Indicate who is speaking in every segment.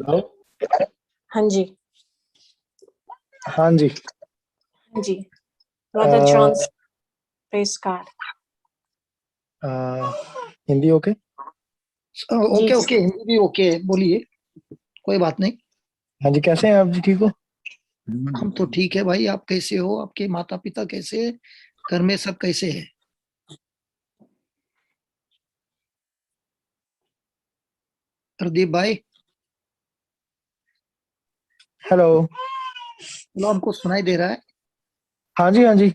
Speaker 1: Hello.
Speaker 2: हाँ जी।
Speaker 1: हाँ जी।
Speaker 2: हाँ जी। Brother Johns, praise God.
Speaker 1: Hindi okay.
Speaker 2: जी
Speaker 3: ओके
Speaker 2: जी।
Speaker 3: ओके, हिंदी भी ओके, बोलिए, कोई बात नहीं।
Speaker 1: हाँ जी, कैसे हैं आप जी? ठीक हो?
Speaker 3: हम तो ठीक है भाई, आप कैसे हो? आपके माता पिता कैसे हैं? घर में सब कैसे हैं? प्रदीप भाई,
Speaker 1: हेलो।
Speaker 3: बोलो, हमको सुनाई दे रहा है।
Speaker 1: हाँ जी, हाँ जी।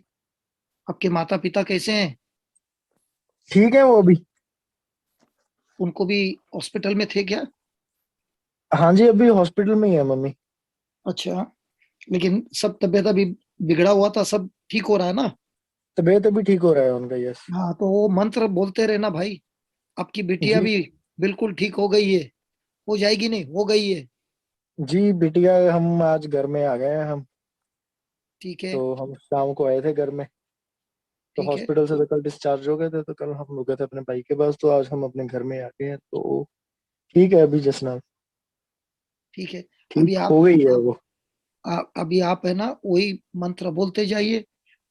Speaker 3: आपके माता पिता कैसे हैं?
Speaker 1: ठीक है वो भी।
Speaker 3: उनको भी हॉस्पिटल में थे क्या?
Speaker 1: हाँ जी, अभी हॉस्पिटल में ही है मम्मी।
Speaker 3: अच्छा, लेकिन सब तबीयत अभी बिगड़ा हुआ था, सब ठीक हो रहा है ना?
Speaker 1: तबीयत अभी ठीक हो रहा है उनका, यस।
Speaker 3: हाँ, तो वो मंत्र बोलते रहना भाई। आपकी बिटिया
Speaker 1: जी
Speaker 3: भी बिल्कुल ठीक हो गई है। हो जाएगी, नहीं हो गई है।
Speaker 1: जी, बिटिया हम आज घर में आ गए हैं हम।
Speaker 3: ठीक है।
Speaker 1: तो हम शाम को आए थे घर में। तो
Speaker 3: ठीक है।
Speaker 1: हॉस्पिटल से तो कल डिस्चार्ज हो गए थे, तो कल हम रुके थे अपने भाई के पास, तो आज हम अपने घर में आ गए हैं, तो ठीक है अभी जसना।
Speaker 3: ठीक है।
Speaker 1: ठीक
Speaker 3: अभी
Speaker 1: हो गई है वो।
Speaker 3: अभी आप है ना, वही मंत्र बोलते जाइए।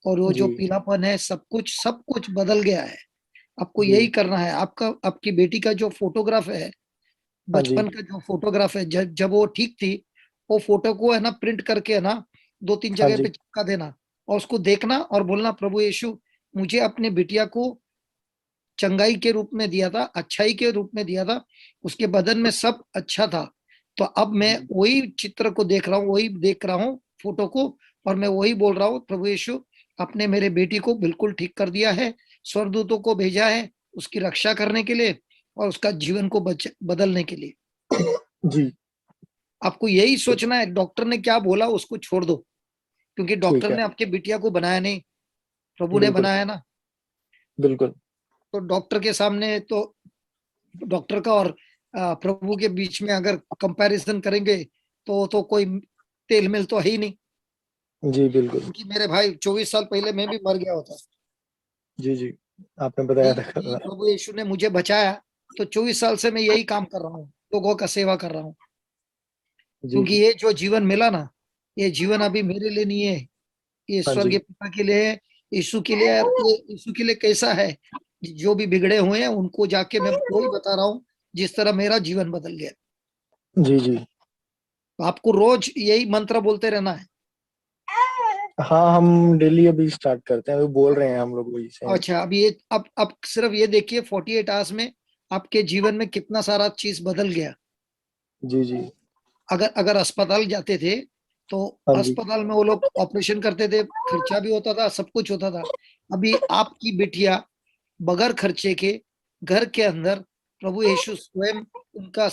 Speaker 3: और वो जो
Speaker 1: जी
Speaker 3: पीलापन है, सब कुछ बदल गया है। आपको
Speaker 1: जी।
Speaker 3: यही करना है। आपकी बेटी का जो फोटोग्राफ है,
Speaker 1: हाँ जी।
Speaker 3: बचपन का जो फोटोग्राफ है, जब जब वो ठीक थी, वो फोटो को है ना प्रिंट करके है ना, दो तीन
Speaker 1: हाँ
Speaker 3: जगह पे
Speaker 1: जी।
Speaker 3: चिपका देना। और उसको देखना और बोलना, प्रभु यीशु, मुझे अपने बिटिया को चंगाई के रूप में दिया था, अच्छाई के रूप में दिया था, उसके बदन में सब अच्छा था। तो अब मैं
Speaker 1: जी
Speaker 3: वही चित्र को देख रहा हूँ, वही देख रहा हूँ फोटो को। और मैं वही बोल रहा हूँ, प्रभु यीशु, आपने मेरे बेटी को बिल्कुल ठीक कर दिया है। स्वर्गदूतों को भेजा है उसकी रक्षा करने के लिए और उसका जीवन को बदलने के लिए।
Speaker 1: जी।
Speaker 3: आपको यही सोचना है, डॉक्टर ने क्या बोला उसको छोड़ दो। क्योंकि
Speaker 1: ठीक
Speaker 3: डॉक्टर
Speaker 1: है।
Speaker 3: ने आपके बिटिया को बनाया नहीं, प्रभु ने
Speaker 1: बिल्कुल।
Speaker 3: बनाया ना।
Speaker 1: बिल्कुल।
Speaker 3: तो डॉक्टर के सामने तो, डॉक्टर का और प्रभु के बीच में अगर कंपैरिजन करेंगे तो कोई तेल मिल तो है ही नहीं।
Speaker 1: जी बिल्कुल।
Speaker 3: क्योंकि मेरे भाई 24 साल पहले मैं भी मर गया होता।
Speaker 1: जी जी। आपने बताया था कल।
Speaker 3: यही प्रभु यीशु ने मुझे बचाया। तो 24 साल से मैं यही काम कर रहा हूँ, लोगों का सेवा कर रहा हूँ।
Speaker 1: जी
Speaker 3: क्योंकि
Speaker 1: जी।
Speaker 3: ये जो जीवन मिला ना, ये जीवन अभी मेरे लिए नहीं है, ये
Speaker 1: हाँ जी।
Speaker 3: स्वर्गीय पिता के लिए है, यीशु के लिए है। और ये यीशु के लिए कैसा है, जो भी बिगड़े हुए हैं उनको जाके मैं वही बता रहा हूँ, जिस तरह मेरा जीवन बदल गया।
Speaker 1: जी जी।
Speaker 3: तो आपको रोज यही मंत्र बोलते रहना है।
Speaker 1: हाँ, हम डेली अभी स्टार्ट करते हैं, अभी बोल रहे हैं हम लोग वही सेम।
Speaker 3: अच्छा, अब ये अब सिर्फ ये देखिए 48 आवर्स में आपके जीवन में कितना सारा चीज बदल गया।
Speaker 1: जी जी।
Speaker 3: अगर अगर अस्पताल जाते थे तो
Speaker 1: हाँ जी।
Speaker 3: अस्पताल में वो लोग ऑपरेशन करते थे, खर्चा भी होता था, सब कुछ होता था। अभी आपकी बिटिया बगैर खर्चे के घर के अंदर प्रभु यीशु स्वयं उनका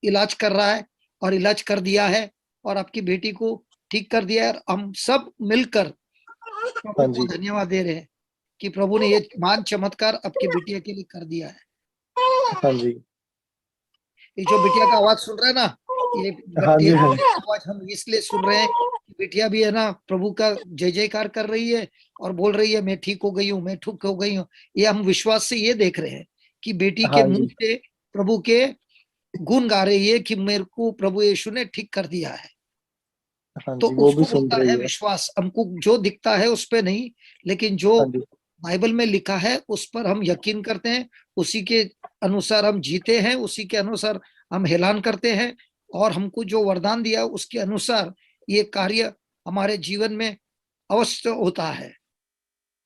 Speaker 3: इलाज कर रहा है और इलाज कर दिया है। और आपकी बेटी को ठीक कर दिया है। और हम सब मिलकर प्रभु
Speaker 1: हाँ
Speaker 3: को
Speaker 1: जी।
Speaker 3: धन्यवाद दे रहे हैं कि प्रभु ने ये महान चमत्कार आपकी बिटिया के लिए कर दिया है।
Speaker 1: हाँ जी।
Speaker 3: ये जो बिटिया का आवाज सुन रहे हैं ना, ये
Speaker 1: हाँ जी।
Speaker 3: ये
Speaker 1: हाँ जी।
Speaker 3: आवाज हम इसलिए सुन रहे हैं कि बिटिया भी है ना प्रभु का जय जयकार कर रही है और बोल रही है, मैं ठीक हो गई हूँ, मैं ठीक हो गई हूँ। ये हम विश्वास से ये देख रहे हैं कि बेटी के
Speaker 1: हाँ
Speaker 3: मुंह
Speaker 1: जी।
Speaker 3: से प्रभु के गुण गा रही है कि मेरे को प्रभु यीशु ने ठीक कर दिया है।
Speaker 1: हाँ
Speaker 3: तो
Speaker 1: जी, वो भी
Speaker 3: उसको
Speaker 1: सुन
Speaker 3: बोलता है
Speaker 1: रही है।
Speaker 3: विश्वास। हमको जो दिखता है उस पे नहीं, लेकिन जो
Speaker 1: हाँ जी।
Speaker 3: बाइबल में लिखा है उस पर हम यकीन करते हैं, उसी के अनुसार हम जीते हैं, उसी के अनुसार हम ऐलान करते हैं। और हमको जो वरदान दिया उसके अनुसार ये कार्य हमारे जीवन में अवश्य होता है।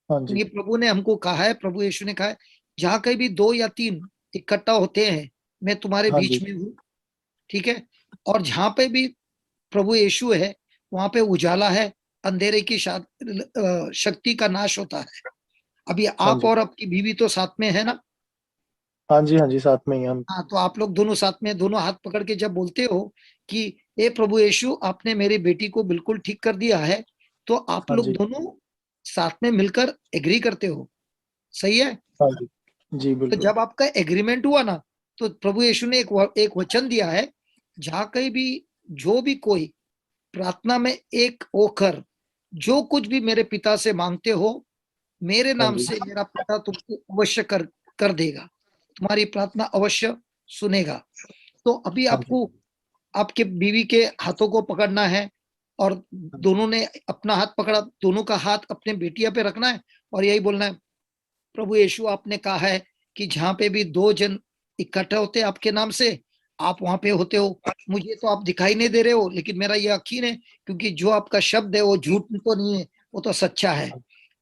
Speaker 1: हाँ
Speaker 3: तो
Speaker 1: जी।
Speaker 3: ये प्रभु ने हमको कहा है, प्रभु यीशु ने कहा है, जहां कहीं भी दो या तीन इकट्ठा होते हैं, मैं तुम्हारे
Speaker 1: हाँ जी।
Speaker 3: बीच में हूँ। ठीक है। और जहां पे भी प्रभु यीशु है, वहां पे उजाला है, अंधेरे की शक्ति का नाश होता है। अभी
Speaker 1: हाँ
Speaker 3: आप
Speaker 1: जी।
Speaker 3: और आपकी बीवी तो साथ में है ना?
Speaker 1: हाँ जी। हाँ जी, साथ में ही हम।
Speaker 3: हाँ, तो आप लोग दोनों साथ में, दोनों हाथ पकड़ के जब बोलते हो कि ए प्रभु यीशु, आपने मेरी बेटी को बिल्कुल ठीक कर दिया है, तो आप
Speaker 1: हाँ
Speaker 3: लोग
Speaker 1: जी।
Speaker 3: दोनों साथ में मिलकर एग्री करते हो। सही है।
Speaker 1: हाँ जी। जी
Speaker 3: तो
Speaker 1: बिल्कुल।
Speaker 3: जब आपका एग्रीमेंट हुआ ना, तो प्रभु यीशु ने एक वचन दिया है, जहां कहीं भी जो भी कोई प्रार्थना में एक होकर जो कुछ भी मेरे पिता से मांगते हो, मेरे
Speaker 1: हाँ
Speaker 3: नाम
Speaker 1: जी।
Speaker 3: से मेरा पिता तुमको अवश्य कर कर देगा, तुम्हारी प्रार्थना अवश्य सुनेगा। तो अभी
Speaker 1: हाँ जी।
Speaker 3: आपको आपके बीवी के हाथों को पकड़ना है और दोनों ने अपना हाथ पकड़ा, दोनों का हाथ अपने बेटिया पे रखना है और यही बोलना है, प्रभु यीशु आपने कहा है कि जहां पे भी 2 जन इकट्ठे होते हैं आपके नाम से, आप वहां पे होते हो। मुझे तो आप दिखाई नहीं दे रहे हो, लेकिन मेरा ये यकीन है क्योंकि जो आपका शब्द है वो झूठ तो नहीं है, वो तो सच्चा है।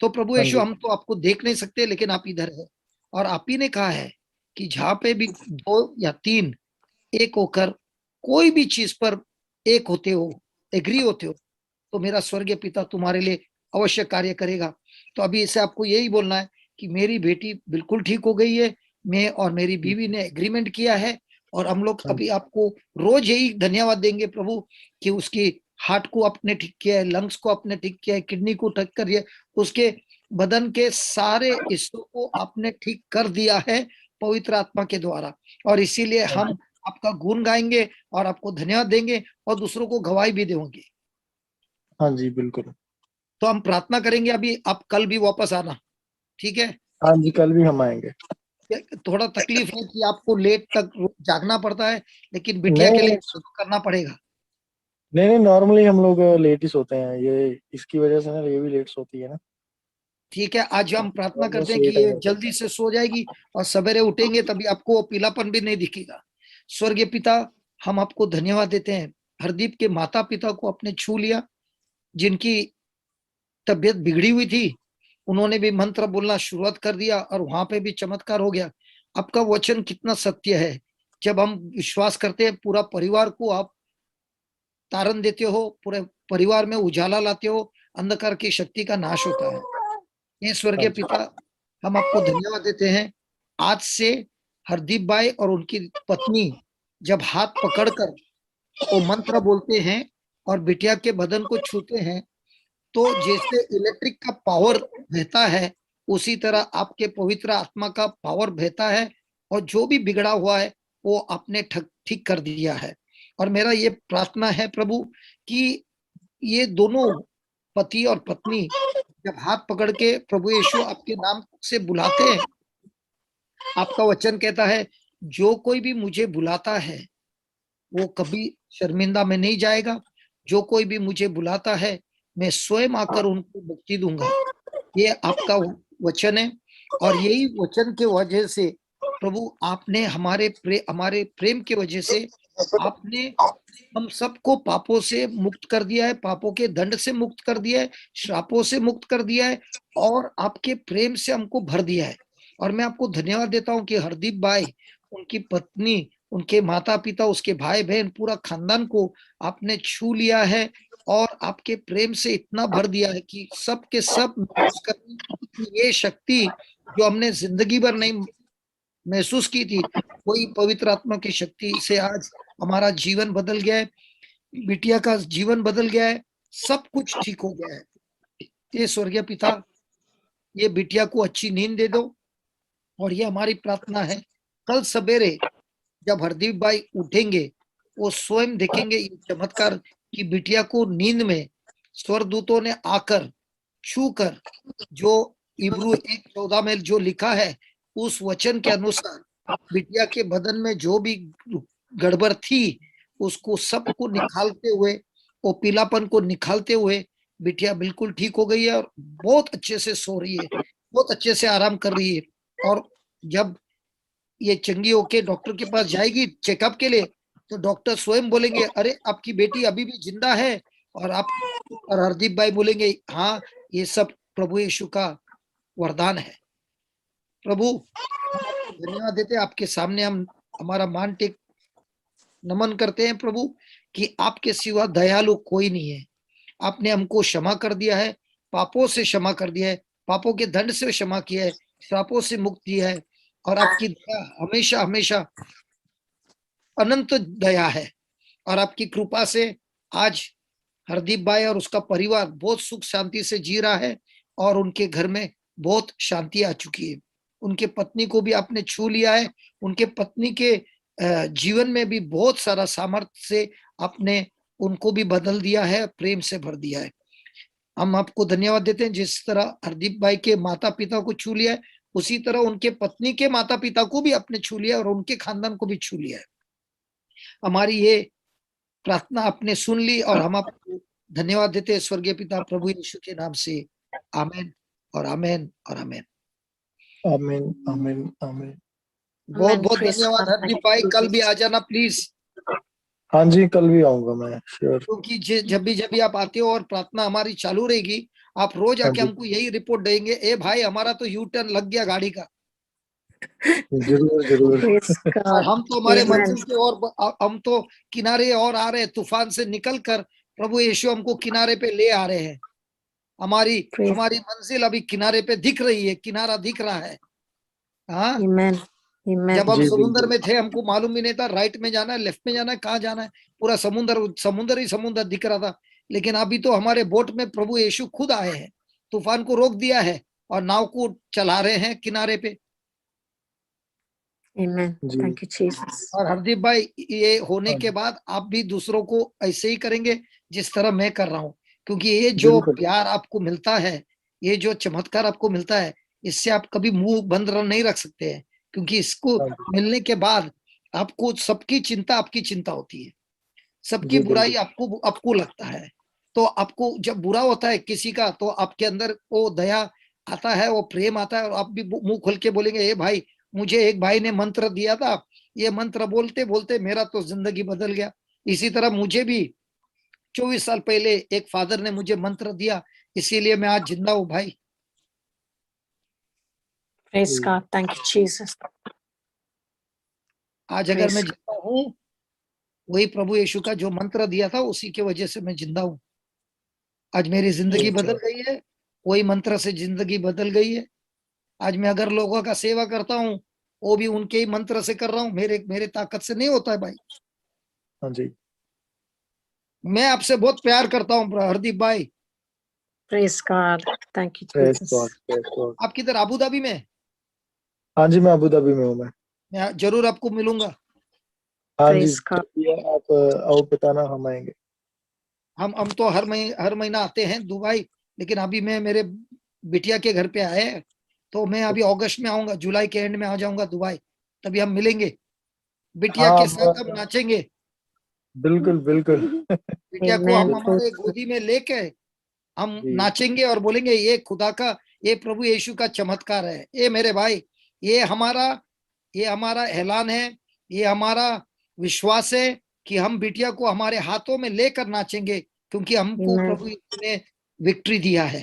Speaker 3: तो प्रभु
Speaker 1: हाँ
Speaker 3: यीशु,
Speaker 1: जी,
Speaker 3: हम तो आपको देख नहीं सकते, लेकिन आप इधर है और आप ही ने कहा है कि जहां पे भी 2 या 3 एक होकर कोई भी चीज पर एक होते हो, एग्री होते हो, तो मेरा स्वर्गीय पिता तुम्हारे लिए अवश्य कार्य करेगा। तो अभी इसे आपको यही बोलना है कि मेरी बेटी बिल्कुल ठीक हो गई है, मैं और मेरी बीवी ने एग्रीमेंट किया है और हम लोग
Speaker 1: हाँ
Speaker 3: अभी आपको रोज यही धन्यवाद देंगे प्रभु कि उसकी हार्ट को आपने ठीक किया है, लंग्स को आपने ठीक किया है, किडनी को ठीक कर दिया, उसके बदन के सारे हिस्सों को आपने ठीक कर दिया है पवित्र आत्मा के द्वारा। और इसीलिए
Speaker 1: हाँ
Speaker 3: हम आपका गुण गाएंगे और आपको धन्यवाद देंगे और दूसरों को गवाही भी देंगे।
Speaker 1: हाँ जी, बिल्कुल।
Speaker 3: तो हम प्रार्थना करेंगे, अभी आप कल भी वापस आना, ठीक है?
Speaker 1: हाँ जी, कल भी हम आएंगे।
Speaker 3: थोड़ा तकलीफ है कि आपको लेट तक जागना पड़ता है, लेकिन बिटिया
Speaker 1: नहीं
Speaker 3: के लिए
Speaker 1: नहीं,
Speaker 3: तो करना पड़ेगा।
Speaker 1: नहीं नहीं, नॉर्मली हम लोग लेट ही सोते हैं, ये इसकी वजह से ना ये भी लेट सोती है ना।
Speaker 3: ठीक है, आज हम प्रार्थना करते
Speaker 1: ऑलमोस्ट
Speaker 3: हैं
Speaker 1: यही
Speaker 3: कि
Speaker 1: टाइम
Speaker 3: ये
Speaker 1: होता
Speaker 3: जल्दी से सो जाएगी और सवेरे उठेंगे तभी आपको वो पीलापन भी नहीं दिखेगा। स्वर्गीय पिता, हम आपको धन्यवाद देते हैं, हरदीप के माता पिता को आपने छू लिया, जिनकी तबीयत बिगड़ी हुई थी, उन्होंने भी मंत्र बोलना शुरुआत कर दिया और वहां पे भी चमत्कार हो गया। आपका वचन कितना सत्य है, जब हम विश्वास करते हैं पूरा परिवार को आप तारण देते हो, पूरे परिवार में उजाला लाते हो, अंधकार की शक्ति का नाश होता है। ये
Speaker 1: है।
Speaker 3: स्वर्गीय
Speaker 1: हाँ जी,
Speaker 3: पिता, हम आपको धन्यवाद देते हैं। आज से हरदीप भाई और उनकी पत्नी जब हाथ पकड़कर वो मंत्र बोलते हैं और बिटिया के बदन को छूते हैं, तो जैसे इलेक्ट्रिक का पावर बहता है, उसी तरह आपके पवित्र आत्मा का पावर बहता है और जो भी बिगड़ा हुआ है वो आपने ठीक कर दिया है। और मेरा ये प्रार्थना है प्रभु कि ये दोनों पति और पत्नी जब हाथ पकड़ के प्रभु यीशु आपके नाम से बुलाते हैं, आपका वचन कहता है जो कोई भी मुझे बुलाता है वो कभी शर्मिंदा में नहीं जाएगा, जो कोई भी मुझे बुलाता है मैं स्वयं आकर उनको मुक्ति दूंगा। ये आपका वचन है और यही वचन के वजह से प्रभु आपने हमारे प्रेम के वजह से आपने हम सबको पापों से मुक्त कर दिया है, पापों के दंड से मुक्त कर दिया है, श्रापों से मुक्त कर दिया है और आपके प्रेम से हमको भर दिया है। और मैं आपको धन्यवाद देता हूँ कि हरदीप भाई, उनकी पत्नी, उनके माता पिता, उसके भाई बहन, पूरा खानदान को आपने छू लिया है और आपके प्रेम से इतना भर दिया है कि सब के सब महसूस करें कि ये शक्ति जो हमने जिंदगी भर नहीं महसूस की थी, वही पवित्र आत्मा की शक्ति से आज हमारा जीवन बदल गया है, बिटिया का जीवन बदल गया है, सब कुछ ठीक हो गया है। ये स्वर्गीय पिता, ये बिटिया को अच्छी नींद दे दो और ये हमारी प्रार्थना है, कल सवेरे जब हरदीप भाई उठेंगे वो स्वयं देखेंगे ये चमत्कार कि बिटिया को नींद में स्वर्गदूतों ने आकर छू कर, जो इब्रू 1:14 में जो लिखा है उस वचन के अनुसार बिटिया के बदन में जो भी गड़बड़ थी उसको सबको निकालते हुए, वो पीलापन को निकालते हुए बिटिया बिल्कुल ठीक हो गई है और बहुत अच्छे से सो रही है, बहुत अच्छे से आराम कर रही है। और जब ये चंगी होके डॉक्टर के पास जाएगी चेकअप के लिए, तो डॉक्टर स्वयं बोलेंगे अरे आपकी बेटी अभी भी जिंदा है, और आप और हरदीप भाई बोलेंगे हाँ, ये सब प्रभु यीशु का वरदान है। प्रभु, हम आपको धन्यवाद देते हैं, आपके सामने हम हमारा मान टेक नमन करते हैं प्रभु कि आपके सिवा दयालु कोई नहीं है। आपने हमको क्षमा कर दिया है, पापों से क्षमा कर दिया है, पापों के दंड से क्षमा किया है, श्रापों से मुक्त किया है और आपकी दया हमेशा हमेशा अनंत दया है। और आपकी कृपा से आज हरदीप भाई और उसका परिवार बहुत सुख शांति से जी रहा है और उनके घर में बहुत शांति आ चुकी है। उनके पत्नी को भी आपने छू लिया है, उनके पत्नी के जीवन में भी बहुत सारा सामर्थ्य से आपने उनको भी बदल दिया है, प्रेम से भर दिया है। हम आपको धन्यवाद देते हैं, जिस तरह हरदीप भाई के माता पिता को छू लिया है उसी तरह उनके पत्नी के माता पिता को भी आपने छू लिया और उनके खानदान को भी छू लिया है। हमारी ये प्रार्थना आपने सुन ली और हम आपको धन्यवाद देते हैं स्वर्गीय पिता प्रभु यीशु के नाम से। आमीन और आमीन और आमीन।
Speaker 1: आमीन आमीन आमीन।
Speaker 3: बहुत
Speaker 2: Amen.
Speaker 3: बहुत
Speaker 2: Praise
Speaker 3: धन्यवाद
Speaker 2: God.
Speaker 3: हरदीप
Speaker 2: Thank
Speaker 3: भाई,
Speaker 2: you,
Speaker 3: कल भी
Speaker 2: Jesus.
Speaker 3: आ जाना प्लीज,
Speaker 1: हाँ जी, कल भी आऊंगा मैं, श्योर।
Speaker 3: क्योंकि जब भी आप आते हो और प्रार्थना हमारी चालू रहेगी, आप रोज
Speaker 1: हाँ
Speaker 3: आके
Speaker 1: जी,
Speaker 3: हमको यही रिपोर्ट देंगे, ए भाई हमारा तो यू टर्न लग गया गाड़ी का,
Speaker 1: जरूर जरूर।
Speaker 2: Praise
Speaker 3: और
Speaker 2: God.
Speaker 3: हम तो हमारे
Speaker 2: Amen.
Speaker 3: मंजिल के और हम तो किनारे और आ रहे हैं, तूफान से निकल कर प्रभु यीशु हमको किनारे पे ले आ रहे हैं। हमारी
Speaker 2: Praise.
Speaker 3: हमारी मंजिल अभी किनारे पे दिख रही है, किनारा दिख रहा है। हाँ,
Speaker 2: Amen. Amen.
Speaker 3: जब हम
Speaker 1: जी
Speaker 3: समुद्र
Speaker 1: बिल्कुल।
Speaker 3: में थे हमको मालूम भी नहीं था राइट में जाना है, लेफ्ट में जाना है, कहाँ जाना है, पूरा समुद्र समुद्र ही समुद्र दिख रहा था। लेकिन अभी तो हमारे बोट में प्रभु यीशु खुद आए हैं, तूफान को रोक दिया है और नाव को चला रहे हैं किनारे पे।
Speaker 2: Amen.
Speaker 1: Ji
Speaker 2: Thank you, Jesus.
Speaker 3: और हरदीप भाई, ये होने
Speaker 1: हाँ
Speaker 3: के
Speaker 1: जी,
Speaker 3: बाद आप भी दूसरों को ऐसे ही करेंगे जिस तरह मैं कर रहा हूँ, क्योंकि ये जो
Speaker 1: बिल्कुल।
Speaker 3: प्यार आपको मिलता है, ये जो चमत्कार आपको मिलता है, इससे आप कभी मुंह बंद नहीं रख सकते हैं, क्योंकि इसको
Speaker 1: हाँ जी,
Speaker 3: मिलने के बाद आपको सबकी चिंता आपकी चिंता होती है, सबकी
Speaker 1: जी
Speaker 3: बुराई
Speaker 1: बिल्कुल।
Speaker 3: आपको आपको लगता है। तो आपको जब बुरा होता है किसी का, तो आपके अंदर वो दया आता है, वो प्रेम आता है, और आप भी मुंह खोल के बोलेंगे, ए भाई मुझे एक भाई ने मंत्र दिया था, ये मंत्र बोलते बोलते मेरा तो जिंदगी बदल गया। इसी तरह मुझे भी 24 साल पहले एक फादर ने मुझे मंत्र दिया, इसीलिए मैं आज जिंदा हूँ भाई।
Speaker 2: Praise
Speaker 1: ji
Speaker 2: God. Thank you, Jesus.
Speaker 3: आज अगर
Speaker 2: Praise
Speaker 3: मैं जिंदा हूँ, वही प्रभु यीशु का जो मंत्र दिया था उसी की वजह से मैं जिंदा हूँ। आज मेरी जिंदगी
Speaker 1: अच्छा।
Speaker 3: बदल गई है, वही मंत्र से जिंदगी बदल गई है। आज मैं अगर लोगों का सेवा करता हूँ, वो भी उनके ही मंत्र से कर रहा हूँ, मेरे मेरे ताकत से नहीं होता है भाई।
Speaker 1: हाँ जी।
Speaker 3: मैं आपसे बहुत प्यार करता हूँ हरदीप भाई।
Speaker 2: Praise God. Thank you,
Speaker 1: praise
Speaker 2: Jesus.
Speaker 1: God, praise God.
Speaker 3: आप किधर, अबू धाबी में?
Speaker 1: हाँ जी, मैं अबू धाबी में हूँ मैं।
Speaker 3: मैं जरूर आपको मिलूंगा।
Speaker 1: हाँ जी,
Speaker 2: Praise
Speaker 1: जब
Speaker 2: God.
Speaker 1: भी आप आओ बताना, हम आएंगे।
Speaker 3: हम तो हर महीना आते हैं दुबई, लेकिन अभी मैं मेरे बिटिया के घर पे आए हैं, तो मैं अभी अगस्त में आऊंगा, जुलाई के एंड में आ जाऊंगा दुबई, तभी हम मिलेंगे, बिटिया
Speaker 1: हाँ
Speaker 3: के साथ हम नाचेंगे,
Speaker 1: बिल्कुल बिल्कुल।
Speaker 3: बिटिया को हम
Speaker 2: Amen.
Speaker 3: हमारे
Speaker 2: Praise God.
Speaker 3: गोदी में लेके हम
Speaker 1: जी
Speaker 3: नाचेंगे और बोलेंगे, ये खुदा का, ये प्रभु यीशु का चमत्कार है। ये मेरे भाई, ये हमारा ये हमारा ऐलान है, ये हमारा विश्वास है कि हम बिटिया को हमारे हाथों में लेकर नाचेंगे, क्योंकि हमको
Speaker 2: Amen.
Speaker 3: प्रभु यीशु ने विक्ट्री दिया है।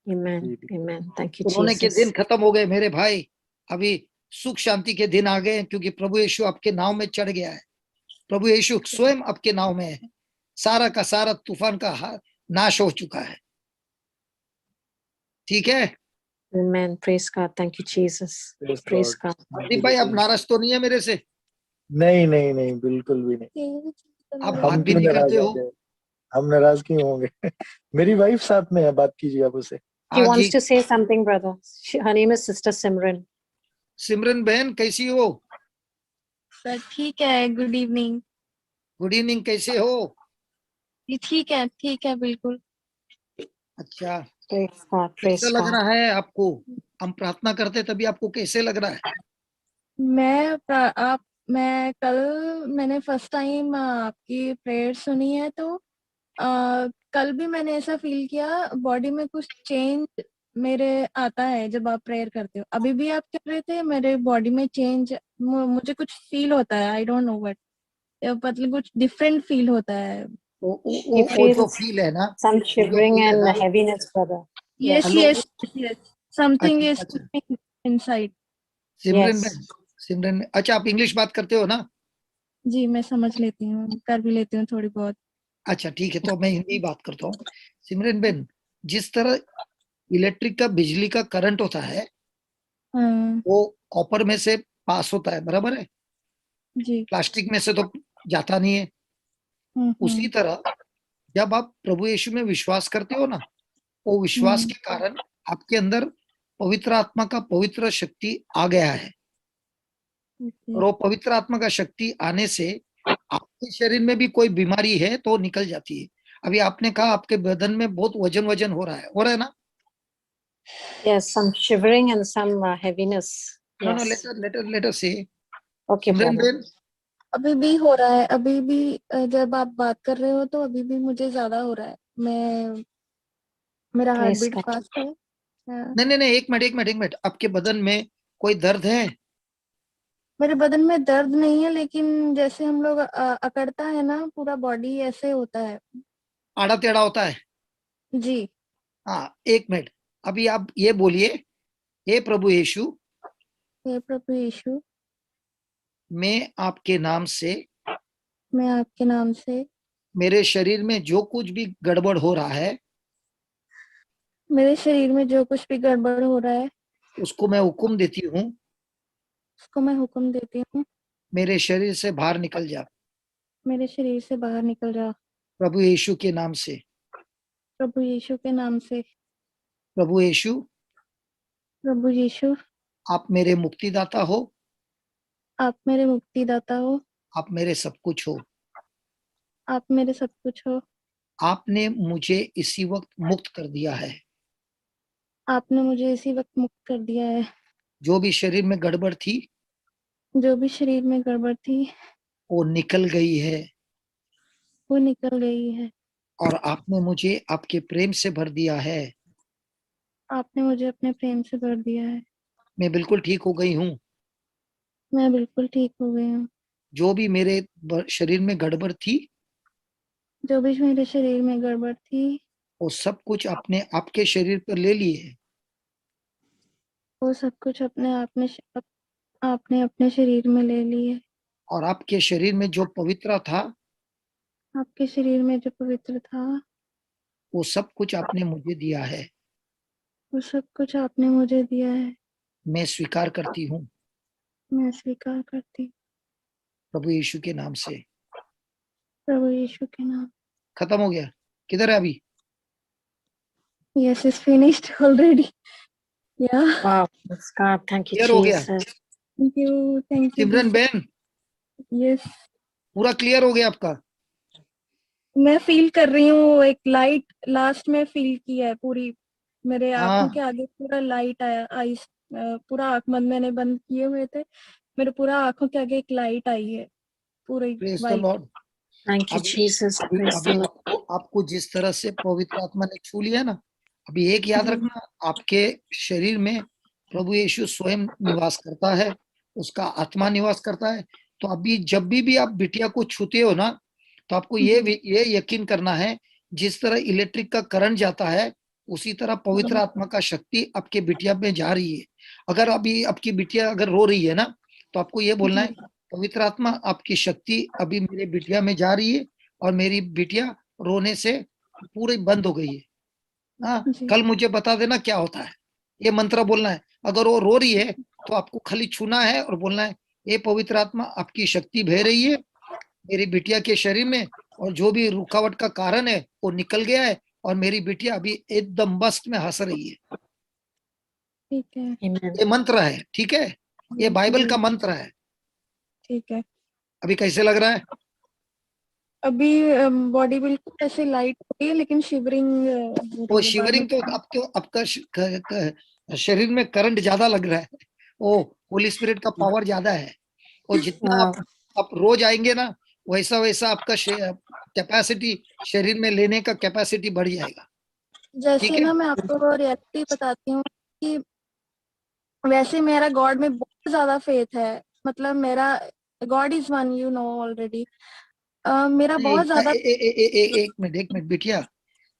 Speaker 2: Amen.
Speaker 1: Ji
Speaker 2: Amen. Thank you,
Speaker 3: रोने के दिन
Speaker 2: Jesus.
Speaker 3: खत्म हो गए मेरे भाई, अभी सुख शांति के दिन आ गए, क्योंकि प्रभु यीशु आपके नाव में चढ़ गया है। प्रभु यीशु स्वयं आपके नाव में है, सारा का सारा तूफान का नाश हो चुका है। ठीक है
Speaker 2: Amen. Praise God. Thank you, Jesus.
Speaker 1: Praise
Speaker 2: Praise
Speaker 1: God.
Speaker 2: God.
Speaker 3: Hardeep भाई, आप नाराज तो नहीं है मेरे से?
Speaker 1: नहीं नहीं नहीं, बिल्कुल भी नहीं।
Speaker 3: आप बात
Speaker 1: हम
Speaker 3: भी
Speaker 1: क्यों
Speaker 3: नहीं
Speaker 1: नाराज
Speaker 3: करते हो?
Speaker 1: होंगे? हम नाराज क्यों होंगे? मेरी वाइफ साथ में है, बात कीजिए आप उससे।
Speaker 2: She
Speaker 3: हाँ
Speaker 2: wants
Speaker 3: ji,
Speaker 2: to say something, brother. Her name is Sister Simran.
Speaker 3: सिमरन बहन कैसी हो?
Speaker 4: सर ठीक है, गुड इवनिंग।
Speaker 3: गुड इवनिंग, कैसे हो?
Speaker 4: जी ठीक है बिल्कुल।
Speaker 3: अच्छा,
Speaker 2: Praise God.
Speaker 3: कैसा
Speaker 2: Praise
Speaker 3: लग
Speaker 2: God.
Speaker 3: रहा है आपको? हम प्रार्थना करते तभी आपको कैसे लग रहा है?
Speaker 4: मैं कल मैंने फर्स्ट टाइम आपकी प्रेयर सुनी है, तो कल भी मैंने ऐसा फील किया, बॉडी में कुछ चेंज मेरे आता है जब आप प्रेयर करते हो। अभी भी आप कर रहे थे, मेरे बॉडी में चेंज, मुझे कुछ फील होता है, आई डोंट नो व्हाट, मतलब कुछ डिफरेंट फील होता है।
Speaker 2: He
Speaker 3: वो जो
Speaker 2: feels
Speaker 3: फील है ना,
Speaker 2: some
Speaker 3: वो जो
Speaker 2: shivering
Speaker 3: फील है
Speaker 2: and
Speaker 3: ना,
Speaker 2: heaviness, brother.
Speaker 4: Yes
Speaker 2: Yes.
Speaker 3: Hello,
Speaker 4: yes yes, something
Speaker 3: अच्छा
Speaker 4: इज
Speaker 3: अच्छा,
Speaker 4: इनसाइड।
Speaker 3: सिमरन
Speaker 2: Yes.
Speaker 3: बहन, सिमरन, अच्छा आप इंग्लिश बात करते हो ना?
Speaker 4: जी मैं समझ लेती हूँ, कर भी लेती हूँ थोड़ी बहुत।
Speaker 3: अच्छा ठीक है, तो मैं हिंदी बात करता हूँ। सिमरन बहन, जिस तरह इलेक्ट्रिक का, बिजली का करंट होता है,
Speaker 4: हाँ
Speaker 3: वो कॉपर में से पास होता है, बराबर है,
Speaker 4: जी।
Speaker 3: प्लास्टिक में से तो जाता नहीं है। उसी
Speaker 4: हम्म।
Speaker 3: तरह जब आप प्रभु यीशु में विश्वास करते हो ना, वो विश्वास
Speaker 4: हम्म,
Speaker 3: के कारण आपके अंदर पवित्र आत्मा का पवित्र शक्ति आ गया है,
Speaker 4: ओके।
Speaker 3: और वो पवित्र आत्मा का शक्ति आने से आपके शरीर में भी कोई बीमारी है तो निकल जाती है। अभी आपने कहा आपके बदन में बहुत वजन वजन हो रहा है ना?
Speaker 2: Yes, some shivering and some heaviness.
Speaker 3: No no,
Speaker 2: Yes.
Speaker 3: लेटर से
Speaker 2: Okay,
Speaker 3: सिमरन
Speaker 2: brother.
Speaker 3: बहन,
Speaker 4: अभी भी हो रहा है, अभी भी जब आप बात कर रहे हो तो अभी भी मुझे ज्यादा हो रहा है। मेरा heart
Speaker 2: Praise
Speaker 4: beat
Speaker 2: God.
Speaker 4: Fast है। हाँ।
Speaker 3: नहीं नहीं नहीं, एक मिनट, आपके बदन में कोई दर्द है?
Speaker 4: मेरे बदन में दर्द नहीं है, लेकिन जैसे हम लोग अकड़ता है ना, पूरा बॉडी ऐसे होता है।
Speaker 3: आड़ा टेढ़ा होता है?
Speaker 4: जी।
Speaker 3: हाँ, एक मिनट। अभी आप ये बोलिए, हे प्रभु यीशु,
Speaker 4: हे प्रभु यीशु,
Speaker 3: मैं आपके नाम से
Speaker 4: मैं आपके नाम से
Speaker 3: मेरे शरीर में जो कुछ भी गड़बड़ हो रहा है
Speaker 4: मेरे शरीर में जो कुछ भी गड़बड़ हो रहा है
Speaker 3: उसको मैं हुक्म देती हूँ,
Speaker 4: उसको मैं हुक्म देती हूँ,
Speaker 3: मेरे शरीर से बाहर निकल जा,
Speaker 4: मेरे शरीर से बाहर निकल जा।
Speaker 3: प्रभु यीशु के नाम से।
Speaker 4: प्रभु यीशु के नाम से।
Speaker 3: प्रभु यीशु,
Speaker 4: प्रभु यीशु,
Speaker 3: आप मेरे मुक्तिदाता हो,
Speaker 4: आप मेरे मुक्तिदाता हो,
Speaker 3: आप मेरे सब कुछ हो।
Speaker 4: आप मेरे सब कुछ हो।
Speaker 3: आपने मुझे इसी वक्त मुक्त कर दिया है।
Speaker 4: आपने मुझे इसी वक्त मुक्त कर दिया है।
Speaker 3: जो भी शरीर में गड़बड़ थी
Speaker 4: जो भी शरीर में गड़बड़ थी
Speaker 3: वो निकल गई है,
Speaker 4: वो निकल गई है।
Speaker 3: और आपने मुझे आपके प्रेम से भर दिया है।
Speaker 4: आपने मुझे अपने प्रेम से भर दिया है।
Speaker 3: मैं बिल्कुल ठीक हो गई हूँ।
Speaker 4: मैं बिल्कुल ठीक हो गई हूँ।
Speaker 3: जो भी मेरे शरीर में गड़बड़ थी
Speaker 4: जो भी मेरे शरीर में गड़बड़ थी
Speaker 3: वो सब कुछ अपने आपके शरीर पर ले लिए,
Speaker 4: वो सब कुछ आपने अपने शरीर में ले ली है।
Speaker 3: और आपके शरीर में जो पवित्र था
Speaker 4: आपके शरीर में जो पवित्र था
Speaker 3: वो सब कुछ आपने मुझे दिया है।
Speaker 4: वो सब कुछ आपने मुझे दिया है।
Speaker 3: मैं स्वीकार करती हूँ
Speaker 4: मैं स्वीकार करती हूँ।
Speaker 3: प्रभु यीशु के नाम से।
Speaker 4: प्रभु यीशु के नाम।
Speaker 3: खत्म हो गया? किधर है अभी?
Speaker 4: Yes, it's finished already. Yeah.
Speaker 2: Wow. Praise God. Thank you,
Speaker 3: clear हो गया?
Speaker 2: Jesus.
Speaker 4: Thank you. Thank you,
Speaker 3: Simran
Speaker 4: Jesus.
Speaker 3: बहन,
Speaker 4: Yes.
Speaker 3: पूरा क्लियर हो गया आपका?
Speaker 4: मैं फील कर रही हूँ, एक लाइट लास्ट में फील किया है पूरी। मेरे आंखों के
Speaker 3: हाँ,
Speaker 4: आगे पूरा लाइट आया। आइस पूरा आंख बंद मैंने बंद किए हुए थे। मेरे पूरा आंखों के आगे एक लाइट आई है, पूरी
Speaker 3: praise the
Speaker 4: white.
Speaker 3: Lord.
Speaker 2: Thank you,
Speaker 3: अभी
Speaker 2: Jesus.
Speaker 3: अभी
Speaker 2: Praise
Speaker 3: अभी
Speaker 2: the Lord.
Speaker 3: आपको जिस तरह से पवित्र आत्मा ने छू लिया ना, अभी एक याद
Speaker 4: जी।
Speaker 3: रखना, आपके शरीर में प्रभु यीशु स्वयं निवास करता है, उसका आत्मा निवास करता है। तो अभी जब भी आप बिटिया को छूते हो ना, तो आपको ये यकीन करना है, जिस तरह इलेक्ट्रिक का करंट जाता है उसी तरह पवित्र आत्मा का शक्ति आपके बिटिया में जा रही है। अगर अभी आपकी बिटिया अगर रो रही है ना, तो आपको ये बोलना है, पवित्र आत्मा आपकी शक्ति अभी मेरी बिटिया में जा रही है और मेरी बिटिया रोने से पूरी बंद हो गई है। हाँ,
Speaker 4: जी।
Speaker 3: कल मुझे बता देना क्या होता है। ये मंत्र बोलना है। अगर वो रो रही है तो आपको खाली छूना है और बोलना है, ये पवित्र आत्मा आपकी शक्ति बह रही है मेरी बिटिया के शरीर में, और जो भी रुकावट का कारण है वो निकल गया है, और मेरी बिटिया अभी एकदम मस्त में हंस रही है।
Speaker 4: ठीक है।
Speaker 2: Amen.
Speaker 3: ये मंत्र है, ठीक है? ये बाइबल
Speaker 4: जी,
Speaker 3: का मंत्र है।
Speaker 4: ठीक है।
Speaker 3: अभी कैसे लग रहा है?
Speaker 4: अभी बॉडी बिल्कुल ऐसे लाइट हो रही है, लेकिन शिवरिंग हो
Speaker 3: वो
Speaker 4: रही है बाद में।
Speaker 3: शिवरिंग तो आपके आपका शरीर में करंट ज्यादा लग रहा है। वो होली स्पिरिट का पावर ज्यादा है। और जितना
Speaker 2: Wow.
Speaker 3: आप रोज आएंगे ना, वैसा वैसा आपका कैपेसिटी, शरीर में लेने का कैपेसिटी बढ़ जाएगा। ठीक
Speaker 4: जैसे
Speaker 3: है?
Speaker 4: ना, मैं आपको रियलिटी बताती हूँ कि वैसे मेरा गॉड में बहुत ज्यादा फेथ है। मतलब मेरा God is one, you know already. मेरा
Speaker 3: नहीं,
Speaker 4: बहुत ज्यादा।
Speaker 3: एक मिनट बिटिया,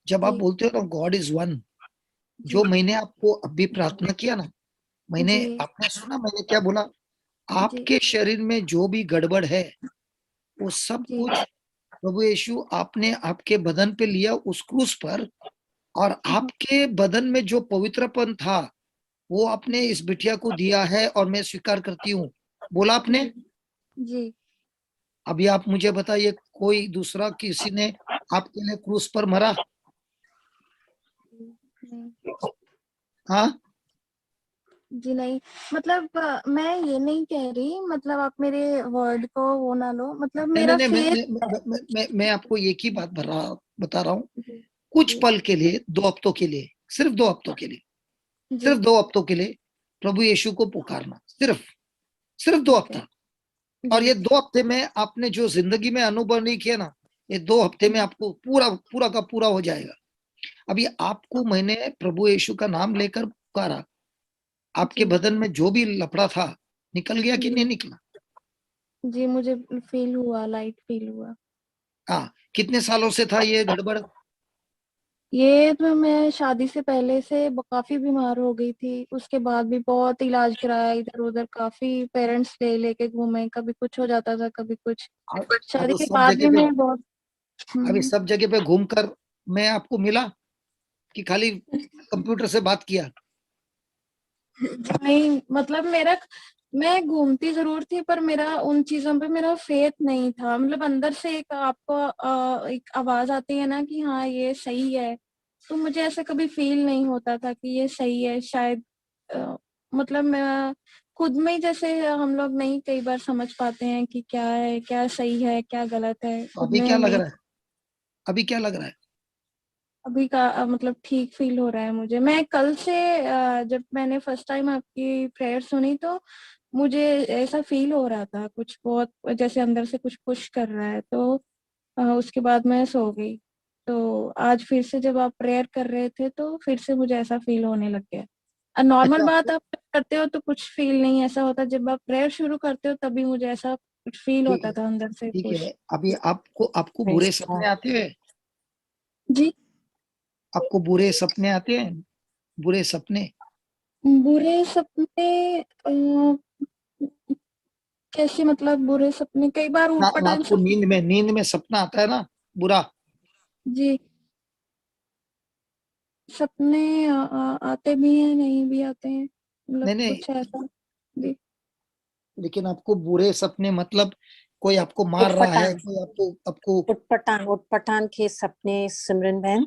Speaker 3: जब आप
Speaker 4: जी।
Speaker 3: बोलते हो ना गॉड इज वन,
Speaker 4: जी।
Speaker 3: जो मैंने आपको अभी प्रार्थना किया ना, मैंने
Speaker 4: जी।
Speaker 3: आपने सुना मैंने क्या बोला?
Speaker 4: जी।
Speaker 3: आपके शरीर में जो भी गड़बड़ है वो सब
Speaker 4: जी।
Speaker 3: कुछ प्रभु यीशु आपने आपके बदन पे लिया उस क्रूस पर, और आपके बदन में जो पवित्रपन था वो आपने इस बिटिया को दिया है, और मैं स्वीकार करती हूँ। बोला आपने?
Speaker 4: जी।
Speaker 3: अभी आप मुझे बताइए, कोई दूसरा किसी ने आपके लिए क्रूस पर मरा?
Speaker 4: नहीं।
Speaker 3: हाँ,
Speaker 4: जी नहीं। मतलब मैं ये नहीं कह रही, मतलब आप मेरे वर्ड को वो ना लो, मतलब
Speaker 3: नहीं नहीं
Speaker 4: मेरा
Speaker 3: नहीं,
Speaker 4: फेथ।
Speaker 3: मैं आपको एक ही बात बता रहा हूँ।
Speaker 4: जी।
Speaker 3: कुछ
Speaker 4: जी।
Speaker 3: पल के लिए, 2 हफ्तों के लिए, सिर्फ 2 हफ्तों के लिए,
Speaker 4: जी।
Speaker 3: सिर्फ 2 हफ्तों के लिए प्रभु यीशु को पुकारना, सिर्फ सिर्फ दो
Speaker 4: ठीक
Speaker 3: हफ्ता
Speaker 4: है।
Speaker 3: और ये 2 हफ्ते में आपने जो जिंदगी में अनुभव नहीं किया ना, ये 2 हफ्ते में आपको पूरा पूरा का पूरा हो जाएगा। अभी आपको मैंने प्रभु यीशु का नाम लेकर पुकारा, आपके
Speaker 4: जी।
Speaker 3: बदन में जो भी लफड़ा था निकल गया कि
Speaker 4: जी।
Speaker 3: नहीं निकला?
Speaker 4: जी, मुझे फील हुआ, लाइट फील हुआ।
Speaker 3: हाँ, कितने सालों से था ये गड़बड़?
Speaker 4: ये तो मैं शादी से पहले से काफी बीमार हो गई थी, उसके बाद भी बहुत इलाज कराया इधर उधर, काफी पेरेंट्स ले लेके घूमे, कभी कुछ हो जाता था कभी कुछ। शादी
Speaker 3: अब
Speaker 4: के
Speaker 3: सब
Speaker 4: बाद भी
Speaker 3: जगह पे
Speaker 4: मैं बहुत
Speaker 3: अभी सब जगह पे घूमकर मैं आपको मिला कि खाली कंप्यूटर से बात किया?
Speaker 4: नहीं, मतलब मैं घूमती जरूर थी, पर मेरा उन चीजों पे मेरा फेथ नहीं था। मतलब अंदर से एक आपको एक आवाज आती है ना कि हाँ ये सही है, तो मुझे ऐसा कभी फील नहीं होता था कि ये सही है शायद। मतलब मैं खुद में ही, जैसे हम लोग नहीं कई बार समझ पाते हैं कि क्या है, क्या सही है, क्या गलत है,
Speaker 3: तो
Speaker 4: खुद
Speaker 3: अभी क्या
Speaker 4: में
Speaker 3: लग
Speaker 4: नहीं।
Speaker 3: रहा है? अभी क्या लग रहा है?
Speaker 4: अभी का मतलब ठीक फील हो रहा है मुझे। मैं कल से जब मैंने फर्स्ट टाइम आपकी प्रेयर सुनी तो मुझे ऐसा फील हो रहा था, कुछ बहुत जैसे अंदर से कुछ पुश कर रहा है, तो उसके बाद मैं सो गई। तो आज फिर से जब आप प्रेयर कर रहे थे तो फिर से मुझे ऐसा फील होने लग गया। नॉर्मल
Speaker 3: अच्छा,
Speaker 4: बात आप करते हो तो कुछ फील नहीं ऐसा होता, जब आप प्रेयर शुरू करते हो तभी मुझे ऐसा कुछ फील
Speaker 3: ठीक
Speaker 4: होता
Speaker 3: है,
Speaker 4: था अंदर से
Speaker 3: ठीक
Speaker 4: पुश।
Speaker 3: है। अभी आपको आपको बुरे
Speaker 2: Praise
Speaker 3: सपने
Speaker 2: God.
Speaker 3: आते हैं?
Speaker 4: जी।
Speaker 3: आपको बुरे सपने आते हैं? बुरे सपने?
Speaker 4: बुरे सपने कैसे, मतलब बुरे सपने कई बार
Speaker 3: ना, ना
Speaker 4: ऊटपटांग
Speaker 3: आपको
Speaker 4: सपने।
Speaker 3: नींद में सपना आता है ना बुरा?
Speaker 4: जी। सपने आते भी हैं, नहीं भी आते हैं, मतलब
Speaker 3: नहीं नहीं,
Speaker 4: कुछ ऐसा। जी।
Speaker 3: लेकिन आपको बुरे सपने मतलब कोई आपको मार रहा है,
Speaker 2: उटपटांग
Speaker 3: कोई आपको आपको
Speaker 2: उटपटांग उटपटांग के सपने सिमरन बहन।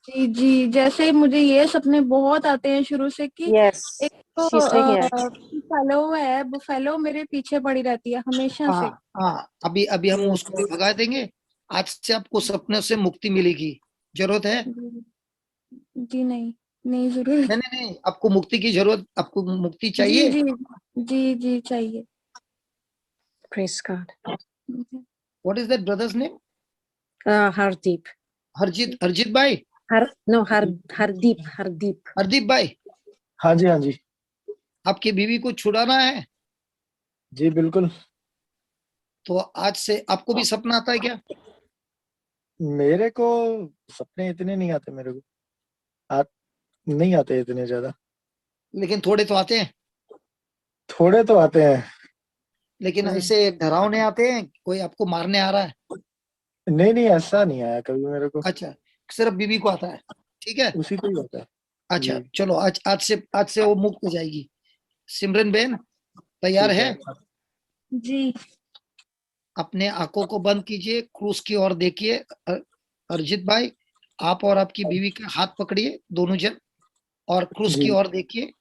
Speaker 4: जी जी, जैसे मुझे ये सपने बहुत आते हैं शुरू से कि
Speaker 2: Yes,
Speaker 4: एक तो
Speaker 2: she's saying yes.
Speaker 4: फेलो है, वो फेलो मेरे पीछे पड़ी रहती है हमेशा
Speaker 3: हाँ
Speaker 4: से।
Speaker 3: हाँ, अभी अभी हम
Speaker 2: Yes,
Speaker 3: उसको भी भगा देंगे। आज से आपको सपने से मुक्ति मिलेगी। जरूरत है?
Speaker 4: जी। जी नहीं, नहीं जरूर।
Speaker 3: नहीं नहीं नहीं, आपको मुक्ति की जरूरत, आपको मुक्ति
Speaker 4: जी
Speaker 3: चाहिए?
Speaker 4: जी जी जी चाहिए।
Speaker 2: praise God.
Speaker 4: जी।
Speaker 3: What is that brother's name?
Speaker 2: Hardeep.
Speaker 3: Harjeet, Harjeet भाई?
Speaker 2: No, Hardeep.
Speaker 3: हरदीप भाई,
Speaker 1: हाँ जी, हाँ जी।
Speaker 3: आपकी बीवी को छुड़ाना है?
Speaker 1: जी बिल्कुल।
Speaker 3: तो आज से आपको भी सपना आता है क्या?
Speaker 1: मेरे को सपने इतने नहीं आते मेरे को। आ, नहीं आते इतने ज्यादा।
Speaker 3: लेकिन थोड़े तो आते हैं।
Speaker 1: थोड़े तो आते हैं।
Speaker 3: लेकिन ऐसे डरावने आते हैं, कोई आपको मारने आ रहा है?
Speaker 1: नहीं नहीं, ऐसा नहीं आया कभी मेरे को।
Speaker 3: अच्छा, सिर्फ बीवी को आता है। ठीक है।
Speaker 1: उसी को ही आता है।
Speaker 3: अच्छा,
Speaker 1: जी
Speaker 3: चलो आज से वो मुक्त हो जाएगी। सिमरन बहन तैयार
Speaker 1: ठीक
Speaker 3: है?
Speaker 1: है।
Speaker 4: जी।
Speaker 3: अपने आंखों को बंद कीजिए, क्रूस की ओर देखिए। अर्जित भाई, आप और आपकी बीवी का हाथ पकड़िए दोनों जन, और क्रूस की
Speaker 1: जी
Speaker 3: ओर देखिए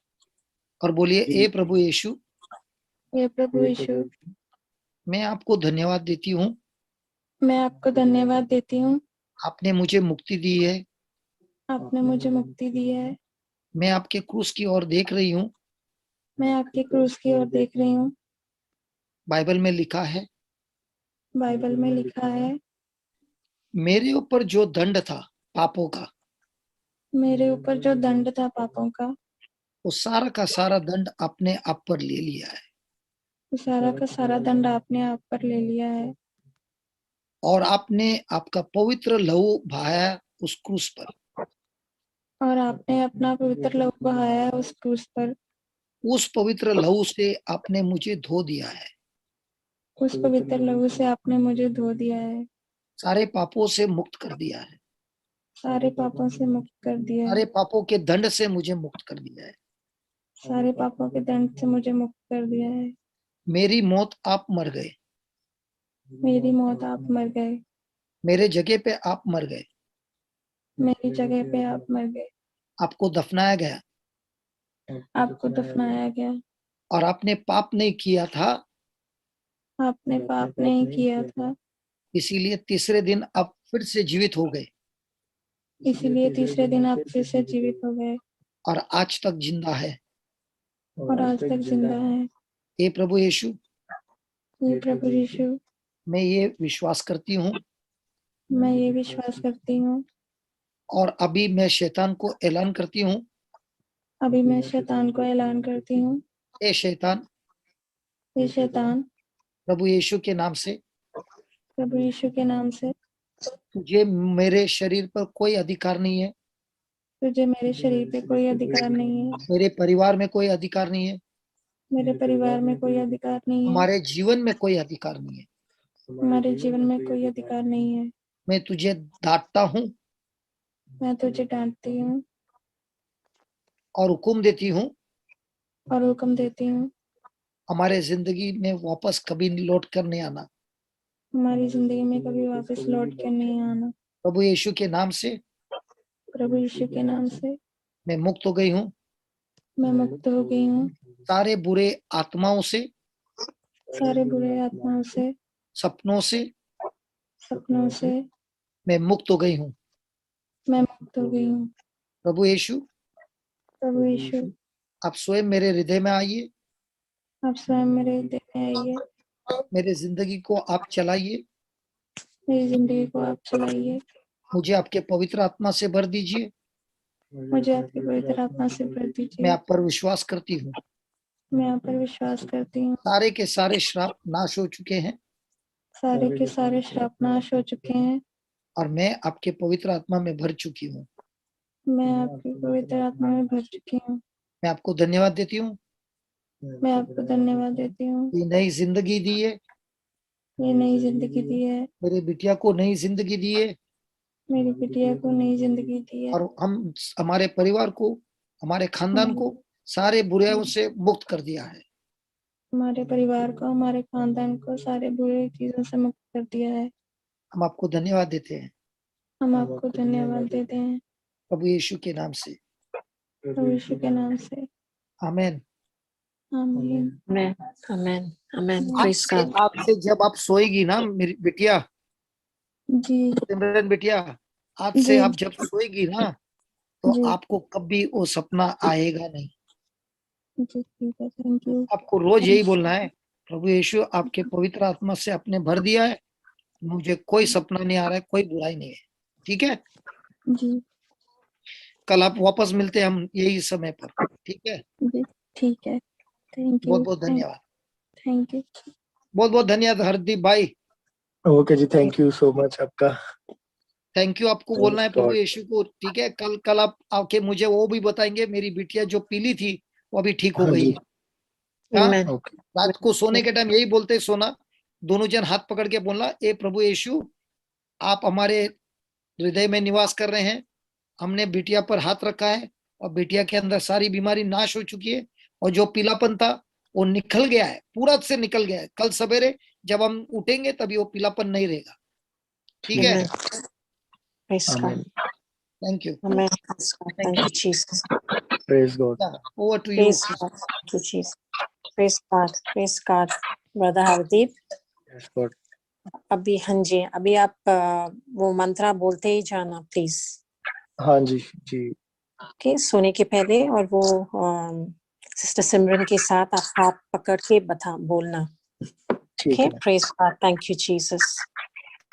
Speaker 3: और बोलिए,
Speaker 1: जी।
Speaker 3: ए प्रभु यीशु,
Speaker 4: हे प्रभु
Speaker 1: ये
Speaker 4: यीशु,
Speaker 1: प्रभु,
Speaker 3: मैं आपको धन्यवाद देती हूँ।
Speaker 4: मैं आपको धन्यवाद देती हूँ,
Speaker 3: आपने मुझे मुक्ति दी है।
Speaker 4: आपने मुझे मुक्ति दी है।
Speaker 3: मैं आपके क्रूस की ओर देख रही हूँ।
Speaker 4: मैं आपके क्रूस की ओर देख रही हूँ।
Speaker 3: बाइबल में लिखा है,
Speaker 4: बाइबल में लिखा है,
Speaker 3: मेरे ऊपर जो दंड था पापों का,
Speaker 4: मेरे ऊपर जो दंड था पापों का,
Speaker 3: वो सारा का सारा दंड आपने आप पर ले लिया है।
Speaker 4: वो सारा का सारा दंड आपने आप पर ले लिया है।
Speaker 3: और आपने आपका पवित्र लहू बहाया उस क्रूस पर।
Speaker 4: और आपने अपना पवित्र लहू बहाया है उस क्रूस पर।
Speaker 3: उस पवित्र लहू से आपने मुझे धो दिया है।
Speaker 4: उस पवित्र लहू से आपने मुझे धो दिया है।
Speaker 3: सारे पापों से मुक्त कर दिया है।
Speaker 4: सारे पापों से मुक्त कर दिया है।
Speaker 3: सारे पापों के दंड से मुझे मुक्त कर दिया है।
Speaker 4: सारे पापों के दंड से मुझे मुक्त कर दिया है।
Speaker 3: मेरी मौत आप मर गए,
Speaker 4: मेरी मौत आप मर गए,
Speaker 3: मेरे जगह पे आप मर गए।
Speaker 4: मेरी जगह पे आप मर गए,
Speaker 3: आपको दफनाया गया,
Speaker 4: आपको दफनाया गया।
Speaker 3: और आपने पाप नहीं किया था,
Speaker 4: आपने पाप नहीं किया था,
Speaker 3: इसीलिए तीसरे दिन आप फिर से जीवित हो गए
Speaker 4: इसीलिए तीसरे दिन आप फिर से जीवित हो गए
Speaker 3: और आज तक जिंदा है।
Speaker 4: और आज तक जिंदा है।
Speaker 3: हे प्रभु यीशु,
Speaker 4: ये प्रभु यीशु,
Speaker 3: मैं ये विश्वास करती हूँ
Speaker 4: मैं ये विश्वास करती हूँ,
Speaker 3: और अभी मैं शैतान को ऐलान करती हूँ,
Speaker 4: अभी मैं शैतान को ऐलान करती हूँ,
Speaker 3: ए शैतान,
Speaker 4: ये शैतान
Speaker 3: प्रभु यीशु के नाम से
Speaker 4: प्रभु यीशु के नाम से
Speaker 3: तुझे मेरे शरीर पर कोई अधिकार नहीं है,
Speaker 4: तुझे मेरे शरीर पे कोई अधिकार नहीं है,
Speaker 3: मेरे परिवार में कोई अधिकार नहीं है,
Speaker 4: मेरे परिवार में कोई अधिकार नहीं है,
Speaker 3: हमारे जीवन में कोई अधिकार नहीं है।
Speaker 4: हमारे जीवन में कोई अधिकार नहीं है।
Speaker 3: मैं तुझे डांटता हूँ
Speaker 4: मैं तुझे डांटती हूँ
Speaker 3: और हुक्म देती हूँ,
Speaker 4: और हुक्म देती हूँ,
Speaker 3: हमारे जिंदगी में वापस कभी लौट कर नहीं आना।
Speaker 4: हमारी जिंदगी में कभी वापस लौट कर नहीं आना।
Speaker 3: प्रभु यीशु के नाम से
Speaker 4: प्रभु यीशु के नाम से
Speaker 3: मैं मुक्त हो गई हूँ,
Speaker 4: मैं मुक्त हो गई हूँ,
Speaker 3: सारे बुरे आत्माओं से,
Speaker 4: सारे बुरे आत्माओं से,
Speaker 3: सपनों से
Speaker 4: सपनों से
Speaker 3: मैं मुक्त हो गई हूँ।
Speaker 4: मैं मुक्त हो गई हूँ।
Speaker 3: प्रभु यीशु,
Speaker 4: प्रभु यीशु,
Speaker 3: आप स्वयं मेरे हृदय में आइए,
Speaker 4: आप स्वयं मेरे हृदय में आइए,
Speaker 3: मेरे जिंदगी को आप चलाइए,
Speaker 4: मेरी जिंदगी को आप चलाइए,
Speaker 3: मुझे आपके पवित्र आत्मा से भर दीजिए।
Speaker 4: मुझे आपकी पवित्र आत्मा से भर
Speaker 3: मैं
Speaker 4: दीजिए।
Speaker 3: आप पर विश्वास करती हूँ,
Speaker 4: मैं आप पर विश्वास करती हूँ।
Speaker 3: सारे के सारे श्राप नाश हो चुके हैं
Speaker 4: सारे के सारे श्राप नाश हो चुके हैं।
Speaker 3: और मैं आपके पवित्र आत्मा में भर चुकी हूँ।
Speaker 4: मैं आपकी पवित्र आत्मा में भर चुकी हूँ।
Speaker 3: मैं आपको धन्यवाद देती हूँ,
Speaker 4: मैं आपको धन्यवाद देती हूँ।
Speaker 3: ये नई जिंदगी दी है,
Speaker 4: ये नई जिंदगी दी है,
Speaker 3: मेरे बिटिया को नई जिंदगी दी है
Speaker 4: मेरी बिटिया को नई जिंदगी दी है,
Speaker 3: और हम हमारे परिवार को, हमारे खानदान को सारे बुराइयों से मुक्त कर दिया है।
Speaker 4: हमारे परिवार को, हमारे खानदान को सारे बुरे चीजों से मुक्त कर दिया है।
Speaker 3: हम आपको धन्यवाद देते हैं
Speaker 4: हम आपको धन्यवाद देते हैं
Speaker 3: प्रभु यीशु के नाम से,
Speaker 4: प्रभु यीशु के नाम से।
Speaker 3: आमीन।
Speaker 4: आमीन।
Speaker 2: Amen. Amen. Amen. Praise God.
Speaker 3: आज से जब आप सोएगी ना मेरी बिटिया,
Speaker 4: जी
Speaker 3: सिमरन बिटिया, आज से
Speaker 4: जी
Speaker 3: आप जब सोएगी ना तो
Speaker 4: जी
Speaker 3: आपको कभी वो सपना आएगा नहीं।
Speaker 4: जी, ठीक है, थैंक यू।
Speaker 3: आपको रोज यही बोलना है, प्रभु यीशु आपके पवित्र आत्मा से आपने भर दिया है, मुझे कोई सपना नहीं आ रहा है, कोई बुराई नहीं है। ठीक है,
Speaker 4: जी
Speaker 3: कल आप वापस मिलते हैं हम यही समय पर। ठीक है,
Speaker 4: जी, ठीक है, थैंक
Speaker 3: बहुत
Speaker 4: यू,
Speaker 3: बहुत धन्यवाद।
Speaker 4: Thank you.
Speaker 3: बहुत बहुत धन्यवाद हरदीप भाई,
Speaker 1: ओके जी, थैंक यू सो मच आपका।
Speaker 3: Thank you. आपको बोलना है प्रभु यीशु को। ठीक है, कल कल आप आके मुझे वो भी बताएंगे, मेरी बिटिया जो पीली थी वो अभी ठीक हो
Speaker 1: हाँ
Speaker 3: गई
Speaker 1: जी,
Speaker 3: है। हाँ,
Speaker 2: Amen.
Speaker 1: ओके
Speaker 3: रात को सोने के टाइम यही बोलते सोना, दोनों जन हाथ पकड़ के बोलना, ए प्रभु यीशु आप हमारे हृदय में निवास कर रहे हैं, हमने बिटिया पर हाथ रखा है और बिटिया के अंदर सारी बीमारी नाश हो चुकी है और जो पीलापन था वो निकल गया है, पूरा से निकल गया है। कल सवेरे जब हम उठेंगे तभी वो पीलापन नहीं रहेगा। ठीक है,
Speaker 2: Amen. Praise God.
Speaker 1: Amen.
Speaker 3: Thank you.
Speaker 2: Amen. Praise God.
Speaker 3: Thank
Speaker 2: Thank you, Jesus.
Speaker 1: Praise God.
Speaker 3: Over to you.
Speaker 2: Praise God. Thank you, Jesus. Praise God. Praise God. Brother Hardeep,
Speaker 1: yes God.
Speaker 2: अभी हाँ जी, अभी आप वो मंत्रा बोलते ही जाना please.
Speaker 1: हाँ जी जी,
Speaker 2: okay, सोने के पहले, और वो सिस्टर सिमरन के साथ आप हाथ पकड़ के बता बोलना।
Speaker 1: ठीक
Speaker 2: ओके,
Speaker 1: है।
Speaker 2: Praise God, thank you Jesus,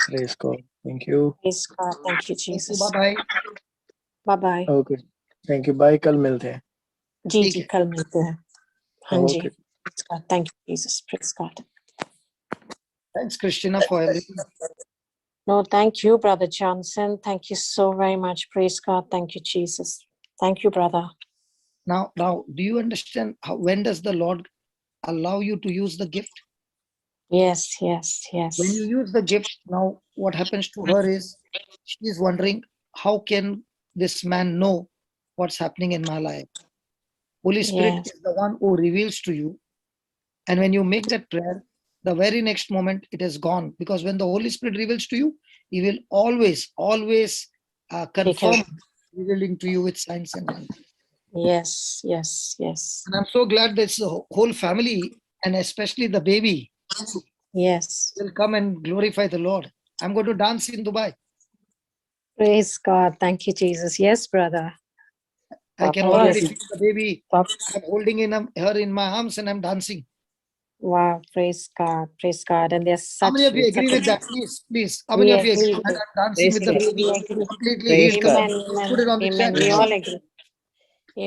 Speaker 1: praise God, thank you.
Speaker 2: Praise God, thank you Jesus,
Speaker 3: bye
Speaker 2: bye bye.
Speaker 1: Okay, thank you, bye, कल मिलते हैं।
Speaker 2: जी
Speaker 3: ठीक
Speaker 2: जी,
Speaker 3: है।
Speaker 2: कल मिलते हैं। हाँ जी,
Speaker 1: okay,
Speaker 2: praise God, thank you Jesus, praise God.
Speaker 3: Thanks Christina for everything.
Speaker 2: No, thank you, Brother Johnson. Thank you so very much. Praise God. Thank you, Jesus. Thank you, brother.
Speaker 3: Now do you understand when does the Lord allow you to use the gift?
Speaker 2: Yes, yes, yes.
Speaker 3: When you use the gift, now what happens to her is she is wondering, how can this man know what's happening in my life? Holy Spirit
Speaker 2: Yes,
Speaker 3: is the one who reveals to you, and when you make that prayer, the very next moment it is gone, because when the Holy Spirit reveals to you, he will always confirm revealing to you with signs and wonders.
Speaker 2: yes, yes, yes,
Speaker 3: And I'm so glad that the whole family, and especially the baby,
Speaker 2: yes.
Speaker 3: will come and glorify the Lord. I'm going to dance in Dubai.
Speaker 2: Praise God. Thank you, Jesus. Yes, brother.
Speaker 3: I can
Speaker 2: Papa,
Speaker 3: already
Speaker 2: yes.
Speaker 3: feel the baby.
Speaker 2: Papa,
Speaker 3: I'm holding her in my arms and I'm dancing.
Speaker 2: Wow, praise God, and they're
Speaker 3: How many
Speaker 2: such
Speaker 3: of you agree
Speaker 2: such
Speaker 3: with
Speaker 2: a
Speaker 3: that? Please. How many
Speaker 2: we
Speaker 3: of you agree
Speaker 2: agree.
Speaker 3: with that? Dancing
Speaker 5: Praise
Speaker 3: with the
Speaker 5: God.
Speaker 3: baby,
Speaker 2: We agree.
Speaker 3: completely
Speaker 5: Praise
Speaker 3: healed. Come
Speaker 5: God.
Speaker 3: on, put it on the
Speaker 2: Amen.
Speaker 3: chat.
Speaker 2: We
Speaker 3: Come
Speaker 2: all agree.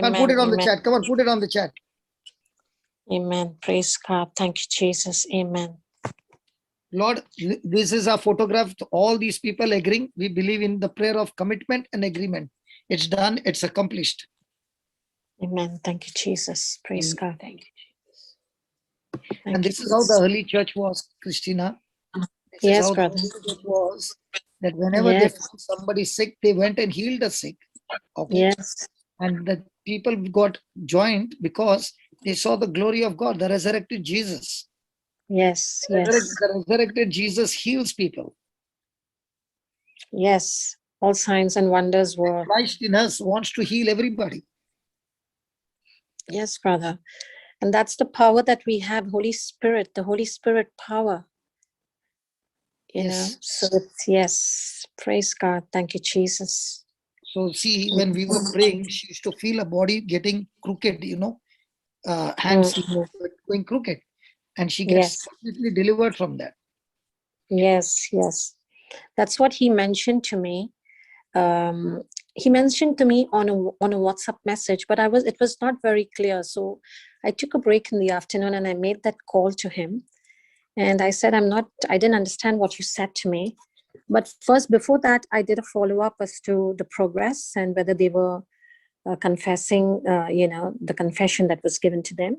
Speaker 3: on, put it on the
Speaker 2: Amen.
Speaker 3: chat. Come on, put it on the chat.
Speaker 2: Amen. Praise God. Thank you, Jesus. Amen.
Speaker 3: Lord, this is our photograph. All these people agreeing. We believe in the prayer of commitment and agreement. It's done. It's accomplished.
Speaker 2: Amen. Thank you, Jesus. Praise God.
Speaker 5: Thank you.
Speaker 2: Thank
Speaker 3: And
Speaker 2: you,
Speaker 3: this is how
Speaker 2: Jesus.
Speaker 3: the early church was, Christina. This is
Speaker 2: Yes,
Speaker 3: how the
Speaker 2: brother.
Speaker 3: early church was. That whenever they
Speaker 2: Yes.
Speaker 3: found somebody sick, they went and healed the sick. Okay.
Speaker 2: Yes.
Speaker 3: And the people got joined because they saw the glory of God, the resurrected Jesus.
Speaker 2: Yes. Yes.
Speaker 3: The resurrected Jesus heals people.
Speaker 2: Yes. All signs and wonders were.
Speaker 3: Christ in us wants to heal everybody.
Speaker 2: Yes, brother. And that's the power that we have, Holy Spirit, the Holy Spirit power. You know,
Speaker 3: Yes.
Speaker 2: so it's, yes. Praise God. Thank you, Jesus.
Speaker 3: So see, when we were praying, she used to feel a body getting crooked, hands
Speaker 2: Mhm.
Speaker 3: going crooked. And she gets
Speaker 2: Yes.
Speaker 3: completely delivered from that.
Speaker 2: Yes. Yes. That's what he mentioned to me. He mentioned to me on a WhatsApp message, but it was not very clear. So I took a break in the afternoon and I made that call to him. And I said, I didn't understand what you said to me. But first, before that, I did a follow-up as to the progress and whether they were confessing, the confession that was given to them.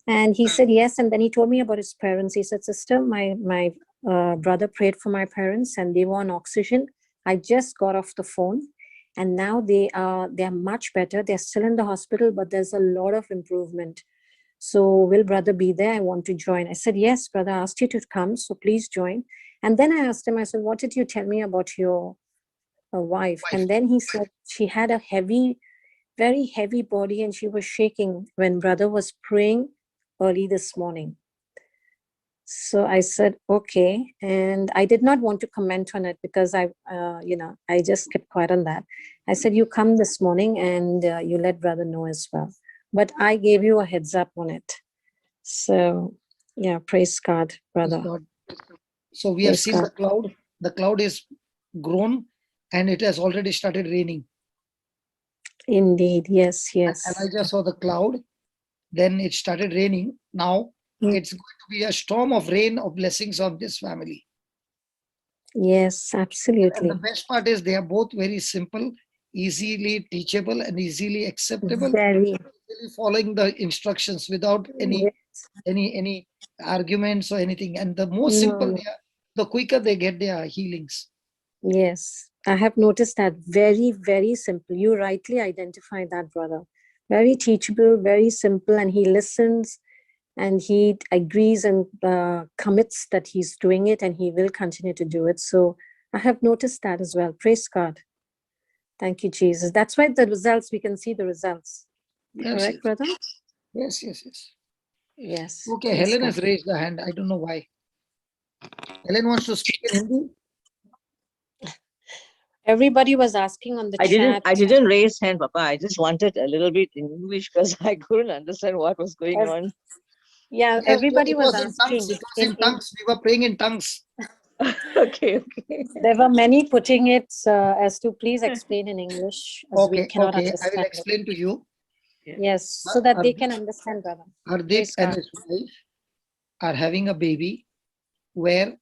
Speaker 2: And he said yes. And then he told me about his parents. He said, sister, my brother prayed for my parents and they were on oxygen. I just got off the phone and now they are much better. They're still in the hospital, but there's a lot of improvement. So will brother be there? I want to join. I said, yes, brother asked you to come, so please join. And then I asked him, I said, what did you tell me about your wife? And then he said she had a very heavy body and she was shaking when brother was praying early this morning. So I said, okay. And I did not want to comment on it because I just kept quiet on that. I said, you come this morning and you let brother know as well. But I gave you a heads up on it. So yeah, praise God, brother.
Speaker 3: God. So we have
Speaker 2: Praise
Speaker 3: seen
Speaker 2: God.
Speaker 3: the cloud. The cloud is grown and it has already started raining.
Speaker 2: Indeed, yes, yes.
Speaker 3: And I just saw the cloud. Then it started raining. Now it's going to be a storm of rain of blessings on this family.
Speaker 2: Yes,
Speaker 3: And
Speaker 2: absolutely.
Speaker 3: the best part is they are both very simple, easily teachable, and easily acceptable.
Speaker 2: Very.
Speaker 3: Really following the instructions without any arguments or anything. And the more simple they are, the quicker they get their healings.
Speaker 2: Yes, I have noticed that. Very, very simple. You rightly identify that, brother. Very teachable, very simple, and he listens and he agrees and commits that he's doing it and he will continue to do it. So I have noticed that as well. Praise God. Thank you, Jesus. That's why the results, we can see the results.
Speaker 3: Yes,
Speaker 2: Correct,
Speaker 3: yes.
Speaker 2: brother?
Speaker 3: Yes, yes, yes.
Speaker 2: Yes.
Speaker 3: Okay,
Speaker 2: praise
Speaker 3: Helen
Speaker 2: God.
Speaker 3: has raised the hand. I don't know why. Helen wants to speak in Hindi.
Speaker 2: Everybody was asking on the chat.
Speaker 5: I didn't raise hand, Papa. I just wanted a little bit in English because I couldn't understand what was going on.
Speaker 2: Yeah,
Speaker 3: Yeah,
Speaker 2: everybody
Speaker 3: it
Speaker 2: was
Speaker 3: in
Speaker 2: asking.
Speaker 3: tongues. It was in tongues. We were praying in tongues.
Speaker 5: Okay.
Speaker 2: There were many putting it as to please explain in English as we cannot
Speaker 3: I will
Speaker 2: understand.
Speaker 3: explain to you.
Speaker 2: Yes, so that they can understand, brother.
Speaker 3: Hardeep
Speaker 2: Praise
Speaker 3: and
Speaker 2: God.
Speaker 3: his wife are having a baby where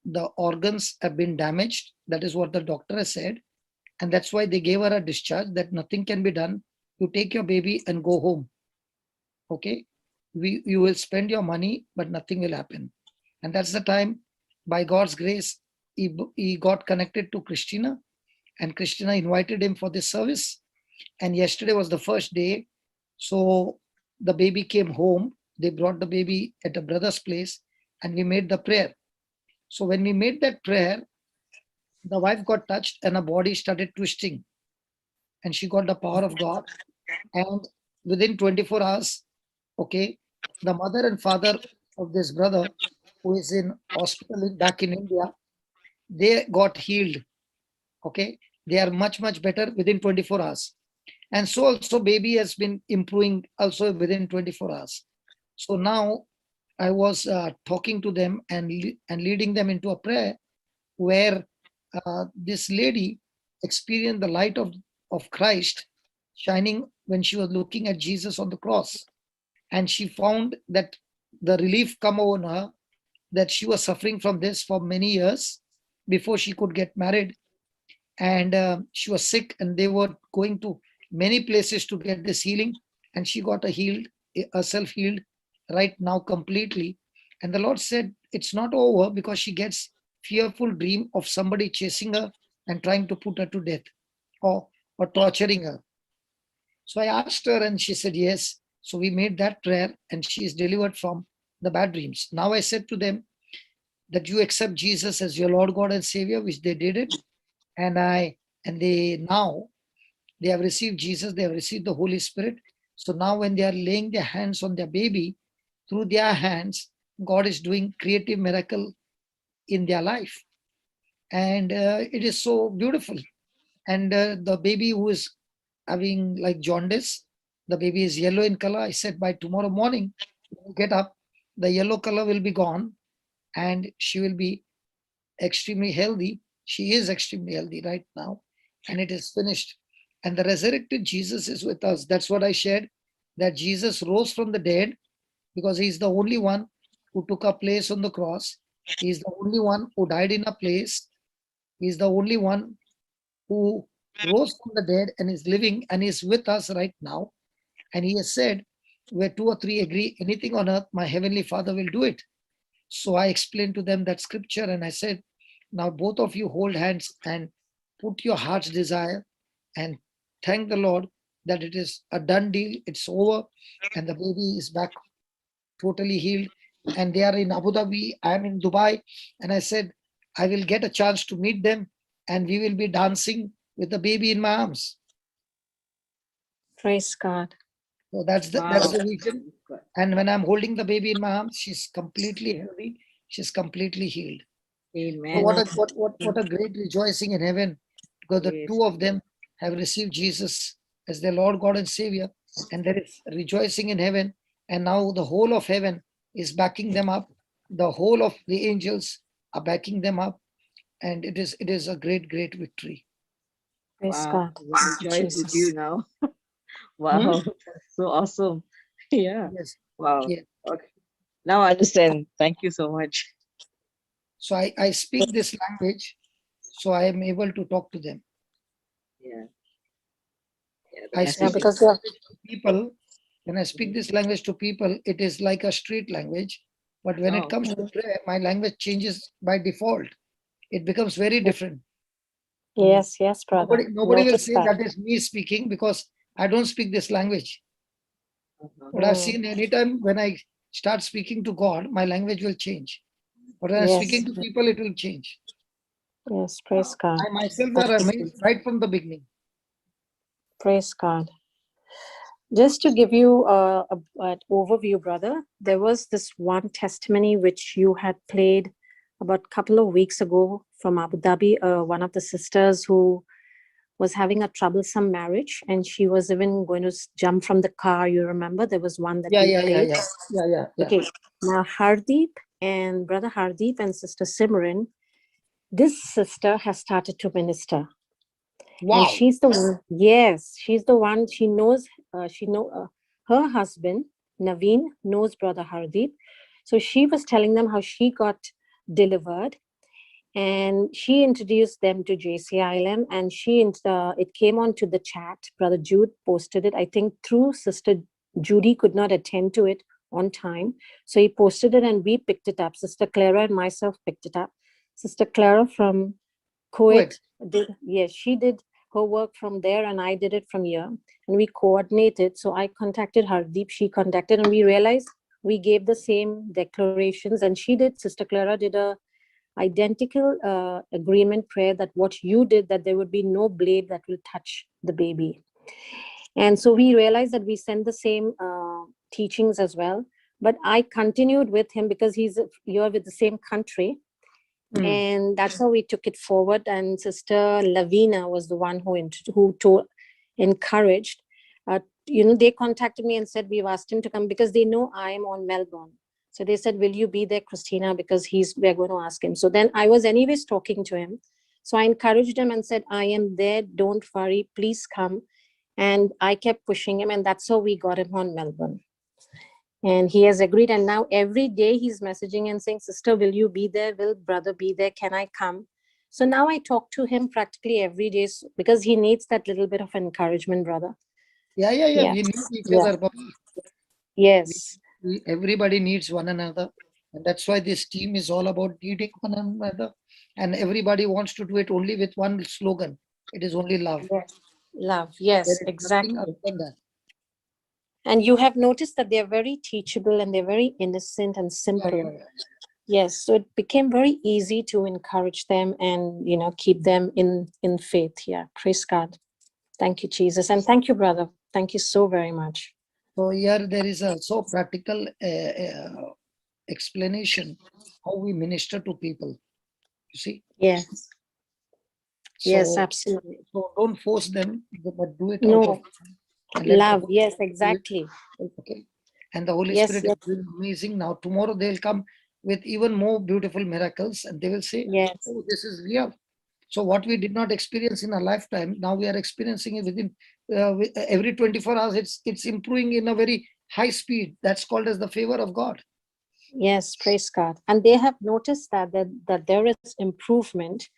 Speaker 3: the organs have been damaged. That is what the doctor has said. And that's why they gave her a discharge that nothing can be done. You take your baby and go home. Okay. You will spend your money, but nothing will happen. And that's the time, by God's grace, he got connected to Christina, and Christina invited him for this service. And yesterday was the first day. So the baby came home. They brought the baby at a brother's place and we made the prayer. So when we made that prayer, the wife got touched and her body started twisting. And she got the power of God. And within 24 hours, okay, the mother and father of this brother, who is in hospital back in India, they got healed. Okay, they are much, much better within 24 hours. And so also baby has been improving also within 24 hours. So now I was talking to them and leading them into a prayer where this lady experienced the light of Christ shining when she was looking at Jesus on the cross. And she found that the relief come over her, that she was suffering from this for many years before she could get married. And she was sick, and they were going to many places to get this healing. And she got herself healed right now completely. And the Lord said it's not over, because she gets fearful dream of somebody chasing her and trying to put her to death or torturing her. So I asked her, and she said yes. So we made that prayer, and she is delivered from the bad dreams. Now I said to them that you accept Jesus as your Lord, God, and Savior, which they did it. And they have received Jesus, they have received the Holy Spirit. So now when they are laying their hands on their baby, through their hands, God is doing creative miracle in their life. And it is so beautiful. And the baby who is having like jaundice, the baby is yellow in color. I said by tomorrow morning, when you get up, the yellow color will be gone and she will be extremely healthy. She is extremely healthy right now, and it is finished. And the resurrected Jesus is with us. That's what I shared, that Jesus rose from the dead because he's the only one who took a place on the cross. He's the only one who died in a place. He's the only one who rose from the dead and is living and is with us right now. And he has said, where two or three agree anything on earth, my heavenly Father will do it. So I explained to them that scripture, and I said, now both of you hold hands and put your heart's desire and thank the Lord that it is a done deal. It's over, and the baby is back totally healed. And they are in Abu Dhabi. I am in Dubai. And I said, I will get a chance to meet them, and we will be dancing with the baby in my arms.
Speaker 2: Praise God.
Speaker 3: So that's the vision. And when I'm holding the baby in my arms, she's completely healthy. She's completely healed.
Speaker 5: Amen.
Speaker 3: So what a great rejoicing in heaven, because the
Speaker 5: Yes.
Speaker 3: two of them have received Jesus as their Lord, God, and Savior, and there is rejoicing in heaven. And now the whole of heaven is backing them up. The whole of the angels are backing them up, and it is a great victory.
Speaker 2: Praise
Speaker 5: Wow.
Speaker 2: God.
Speaker 5: I rejoice with you
Speaker 2: Jesus.
Speaker 5: now. Wow. That's so awesome. Yeah.
Speaker 3: Yes.
Speaker 5: Wow.
Speaker 3: Yeah.
Speaker 5: Okay. Now I understand. Thank you so much.
Speaker 3: So I speak this language, so I am able to talk to them.
Speaker 5: Yeah. Yeah. The
Speaker 3: I
Speaker 5: message
Speaker 3: speak
Speaker 2: because
Speaker 3: this language to people. When I speak this language to people, it is like a street language. But when it
Speaker 5: Oh.
Speaker 3: comes to prayer, my language changes by default. It becomes very different.
Speaker 2: Yes, yes, brother.
Speaker 3: Nobody will
Speaker 2: Notice
Speaker 3: say that is me speaking, because I don't speak this language. But I've seen anytime when I start speaking to God, my language will change. But when I'm
Speaker 2: Yes.
Speaker 3: speaking to people, it will change.
Speaker 2: Yes, praise God.
Speaker 3: I myself were amazed right from the beginning.
Speaker 2: Praise God. Just to give you an overview, brother, there was this one testimony which you had played about a couple of weeks ago from Abu Dhabi, one of the sisters who was having a troublesome marriage, and she was even going to jump from the car. You remember there was one that we played?
Speaker 3: Yeah.
Speaker 2: Okay, now Hardeep and brother Hardeep and sister Simran, this sister has started to minister.
Speaker 3: Wow.
Speaker 2: And she's the one, yes, she's the one, she knows, her husband, Naveen, knows brother Hardeep. So she was telling them how she got delivered, and she introduced them to JCILM, and it came onto the chat. Brother Jude posted it, I think through sister Judy could not attend to it on time. So he posted it and we picked it up. Sister Clara and myself picked it up. Sister Clara from Kuwait, she did her work from there and I did it from here, and we coordinated. So I contacted Hardeep, she contacted, and we realized we gave the same declarations, and Sister Clara did a identical agreement prayer that what you did, that there would be no blade that will touch the baby. And so we realized that we sent the same teachings as well, but I continued with him because he's here with the same country. And that's how we took it forward. And Sister Lavina was the one who encouraged. They contacted me and said, we've asked him to come because they know I am on Melbourne. So they said, will you be there, Christina? Because we're going to ask him. So then I was anyways talking to him. So I encouraged him and said, I am there. Don't worry. Please come. And I kept pushing him. And that's how we got him on Melbourne. And he has agreed. And now every day he's messaging and saying, sister, will you be there? Will brother be there? Can I come? So now I talk to him practically every day because he needs that little bit of encouragement, brother.
Speaker 3: Yeah.
Speaker 2: Yeah.
Speaker 3: We need each
Speaker 2: Yeah.
Speaker 3: other, Papa.
Speaker 2: Yes.
Speaker 3: Everybody needs one another. And that's why this team is all about needing one another. And everybody wants to do it only with one slogan. It is only love.
Speaker 2: Yes. Love. Yes,
Speaker 3: There is
Speaker 2: exactly.
Speaker 3: nothing other than that.
Speaker 2: And you have noticed that they're very teachable and they're very innocent and simple.
Speaker 3: Yeah.
Speaker 2: Yes. So it became very easy to encourage them and, keep them in faith. Yeah. Praise God. Thank you, Jesus. And thank you, brother. Thank you so very much.
Speaker 3: So here there is a so practical explanation how we minister to people. You see?
Speaker 2: Yes. Yes,
Speaker 3: So,
Speaker 2: absolutely.
Speaker 3: so don't force them, but do it out
Speaker 2: No.
Speaker 3: of and let the
Speaker 2: Love.
Speaker 3: Holy
Speaker 2: Yes,
Speaker 3: Spirit do it.
Speaker 2: exactly.
Speaker 3: Okay. And the Holy
Speaker 2: Yes,
Speaker 3: Spirit
Speaker 2: yes.
Speaker 3: is doing amazing. Now, tomorrow they'll come with even more beautiful miracles and they will say,
Speaker 2: Yes.
Speaker 3: oh, this is real. So what we did not experience in a lifetime, now we are experiencing it within every 24 hours. It's improving in a very high speed. That's called as the favor of God.
Speaker 2: Yes, praise God. And they have noticed that there is improvement.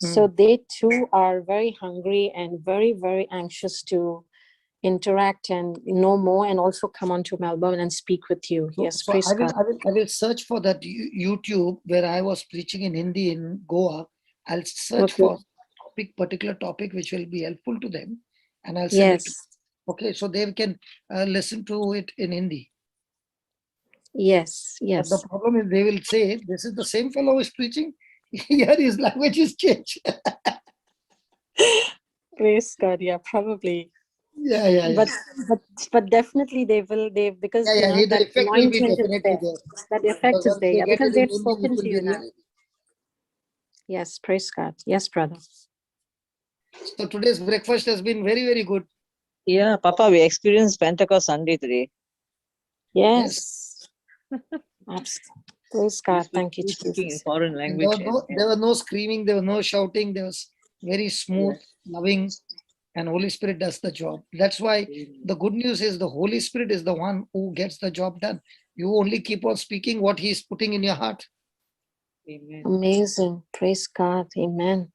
Speaker 2: So they too are very hungry and very, very anxious to interact and know more and also come on to Melbourne and speak with you. Yes,
Speaker 3: So
Speaker 2: praise God.
Speaker 3: I will search for that YouTube where I was preaching in Hindi in Goa. I'll search
Speaker 2: Okay.
Speaker 3: for particular topic which will be helpful to them, and I'll send it.
Speaker 2: Yes,
Speaker 3: Okay, so they can listen to it in Hindi.
Speaker 2: yes,
Speaker 3: But
Speaker 2: yes.
Speaker 3: the problem is they will say this is the same fellow who is preaching. Here his language is changed.
Speaker 2: Praise God. Yeah, probably.
Speaker 3: Yeah.
Speaker 2: But definitely because
Speaker 3: The
Speaker 2: that
Speaker 3: effect will be
Speaker 2: anointing is
Speaker 3: definitely
Speaker 2: there.
Speaker 3: there.
Speaker 2: That
Speaker 3: Because
Speaker 2: effect is
Speaker 3: once
Speaker 2: there.
Speaker 3: they
Speaker 2: Yeah,
Speaker 3: get
Speaker 2: because
Speaker 3: it in
Speaker 2: they've
Speaker 3: Hindi,
Speaker 2: spoken
Speaker 3: it will
Speaker 2: to
Speaker 3: be
Speaker 2: you now.
Speaker 3: real.
Speaker 2: Yes, praise God. Yes, brother.
Speaker 3: So today's breakfast has been very, very good.
Speaker 5: Yeah, Papa, we experienced Pentecost Sunday today.
Speaker 2: Yes. Absolutely. Praise God. Thank you,
Speaker 5: He's speaking in
Speaker 2: Jesus.
Speaker 5: foreign
Speaker 3: And
Speaker 5: language.
Speaker 3: there was no screaming, there was no shouting, there was very smooth, loving, and Holy Spirit does the job. That's why the good news is the Holy Spirit is the one who gets the job done. You only keep on speaking what He's putting in your heart.
Speaker 5: Amen.
Speaker 2: Amazing. Praise God. Amen.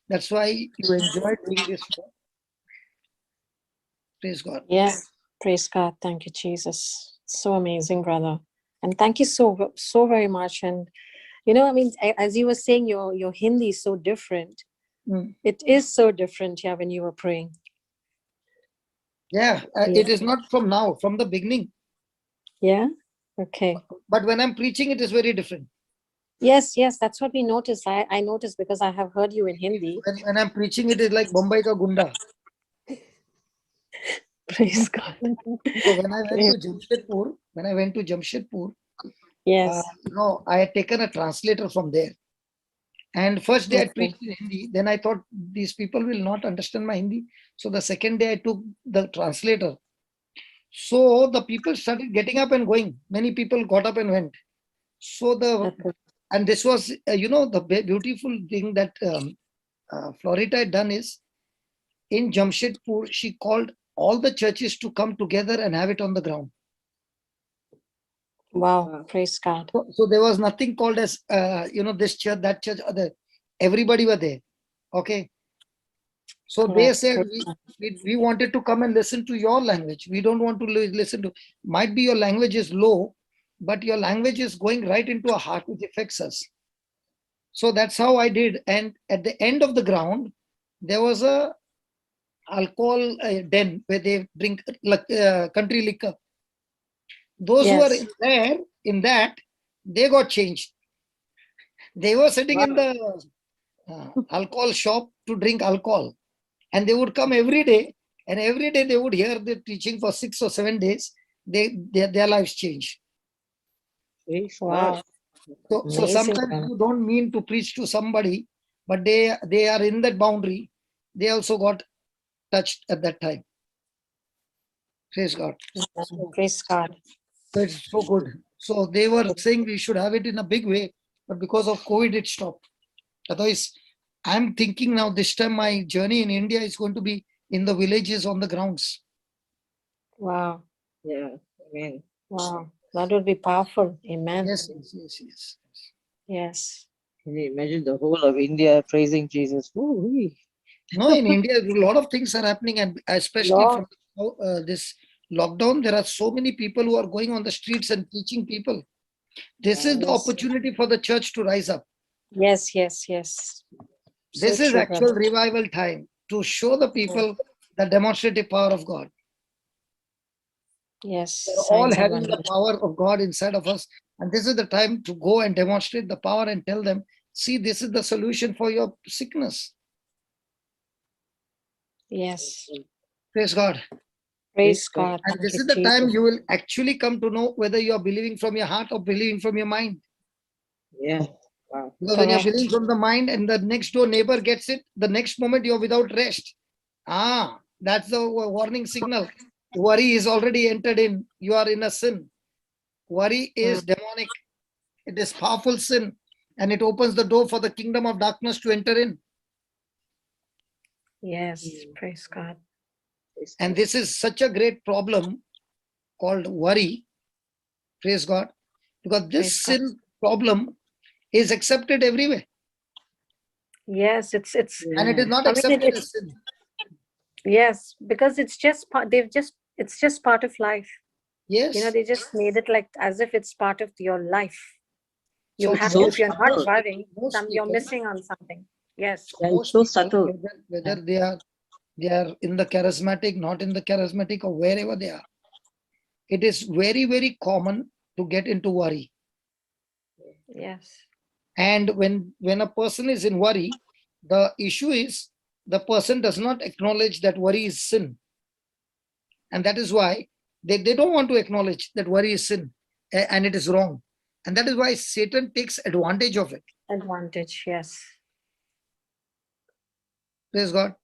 Speaker 3: That's why you enjoy doing this work. Praise God.
Speaker 2: Yes. Praise God. Thank you, Jesus. So amazing, brother. And thank you so very much. And as you were saying, your Hindi is so different.
Speaker 3: Mm.
Speaker 2: It is so different, yeah, when you were praying.
Speaker 3: Yeah, it is not from now, from the beginning.
Speaker 2: Yeah. Okay.
Speaker 3: But when I'm preaching, it is very different.
Speaker 2: Yes, that's what we noticed. I noticed because I have heard you in Hindi.
Speaker 3: When I'm preaching, it is like Bombay ka Gunda.
Speaker 2: Praise God.
Speaker 3: So when I went to Jamshedpur,
Speaker 2: Yes.
Speaker 3: I had taken a translator from there. And first day I
Speaker 2: Okay.
Speaker 3: preached in Hindi. Then I thought these people will not understand my Hindi. So the second day I took the translator. So the people started getting up and going. Many people got up and went. So
Speaker 2: Okay.
Speaker 3: and this was, the beautiful thing that Florita had done is in Jamshedpur, she called all the churches to come together and have it on the ground.
Speaker 2: Wow. Praise God.
Speaker 3: So there was nothing called as, this church, that church, other. Everybody were there. Okay. So they
Speaker 2: Correct.
Speaker 3: said,
Speaker 2: Praise God.
Speaker 3: we wanted to come and listen to your language. We don't want to listen to, might be your language is low, but your language is going right into our heart, which affects us. So that's how I did. And at the end of the ground, there was a alcohol den where they drink country liquor. Those who are in that, they got changed. They were sitting in the alcohol shop to drink alcohol. And they would come every day. And every day they would hear the teaching for 6 or 7 days. Their lives change.
Speaker 2: Wow.
Speaker 3: So
Speaker 2: Amazing,
Speaker 3: sometimes
Speaker 2: brother.
Speaker 3: you don't mean to preach to somebody, but they are in that boundary. They also got touched at that time. Praise God.
Speaker 2: Praise God.
Speaker 3: So it's so good. So they were saying we should have it in a big way, but because of COVID, it stopped. Otherwise, I'm thinking now this time my journey in India is going to be in the villages on the grounds.
Speaker 2: Wow.
Speaker 5: Yeah. Amen.
Speaker 2: Wow. That would be powerful. Amen.
Speaker 3: Yes, yes, yes, yes.
Speaker 2: Yes.
Speaker 5: Can you imagine the whole of India praising Jesus? Ooh-wee.
Speaker 3: No, in India, a lot of things are happening, and especially
Speaker 2: Lord.
Speaker 3: from this lockdown, there are so many people who are going on the streets and teaching people. This is the
Speaker 2: Yes.
Speaker 3: opportunity for the church to rise up.
Speaker 2: Yes, yes, yes.
Speaker 3: This
Speaker 2: So
Speaker 3: is
Speaker 2: true,
Speaker 3: actual
Speaker 2: brother.
Speaker 3: revival time to show the people the demonstrative power of God.
Speaker 2: Yes.
Speaker 3: We're all
Speaker 2: Signs and
Speaker 3: having the
Speaker 2: wonders.
Speaker 3: power of God inside of us. And this is the time to go and demonstrate the power and tell them, see, this is the solution for your sickness.
Speaker 2: Yes.
Speaker 3: Praise God.
Speaker 2: Praise
Speaker 5: God.
Speaker 2: God.
Speaker 3: And
Speaker 2: Thank
Speaker 3: this
Speaker 2: you,
Speaker 3: is the time
Speaker 2: Jesus.
Speaker 3: you will actually come to know whether you are believing from your heart or believing from your mind.
Speaker 5: Yeah. Wow.
Speaker 3: Because when you're
Speaker 2: Correct.
Speaker 3: believing from the mind and the next door neighbor gets it, the next moment you're without rest. That's the warning signal. Worry is already entered in. You are in a sin. Worry is demonic. It is powerful sin. And it opens the door for the kingdom of darkness to enter in.
Speaker 2: Yes. Praise God.
Speaker 5: Praise
Speaker 3: And
Speaker 5: God.
Speaker 3: this is such a great problem called worry. Praise God. Because this
Speaker 2: Praise God.
Speaker 3: sin problem is accepted everywhere.
Speaker 2: Yes, it's
Speaker 3: And it is not
Speaker 2: I mean
Speaker 3: accepted
Speaker 2: it's
Speaker 3: as sin.
Speaker 2: yes, because it's just part it's just part of life. You know,
Speaker 3: Yes.
Speaker 2: they just made it like as if it's part of your life. You
Speaker 3: So
Speaker 2: have
Speaker 5: so
Speaker 2: to, if you're not
Speaker 5: subtle.
Speaker 2: worrying,
Speaker 3: most
Speaker 2: you're
Speaker 3: people,
Speaker 2: missing on something. Yes.
Speaker 5: Yeah, it's
Speaker 3: most
Speaker 5: so
Speaker 3: people,
Speaker 5: subtle.
Speaker 3: whether they are in the charismatic, not in the charismatic, or wherever they are, it is very, very common to get into worry.
Speaker 2: Yes.
Speaker 3: And when a person is in worry, the issue is the person does not acknowledge that worry is sin. And that is why they don't want to acknowledge that worry is sin and it is wrong. And that is why Satan takes advantage of it.
Speaker 2: Advantage. Yes.
Speaker 3: Praise God.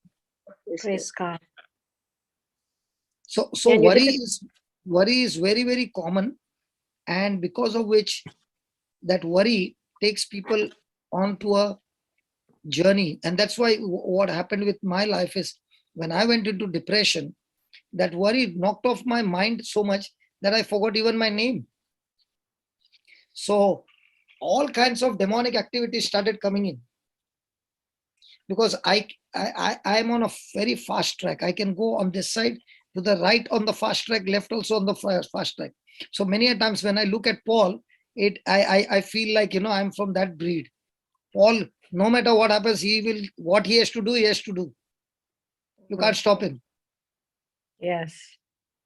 Speaker 2: Praise God.
Speaker 3: So
Speaker 2: And you get
Speaker 3: worry is very, very common, and because of which that worry takes people onto a journey. And that's why what happened with my life is when I went into depression, that worry knocked off my mind so much that I forgot even my name. So all kinds of demonic activities started coming in because I am on a very fast track. I can go on this side to the right on the fast track, left also on the fast track. So many a times when I look at Paul, I feel like I'm from that breed. Paul, no matter what happens, what he has to do, he has to do. You can't stop him.
Speaker 2: yes.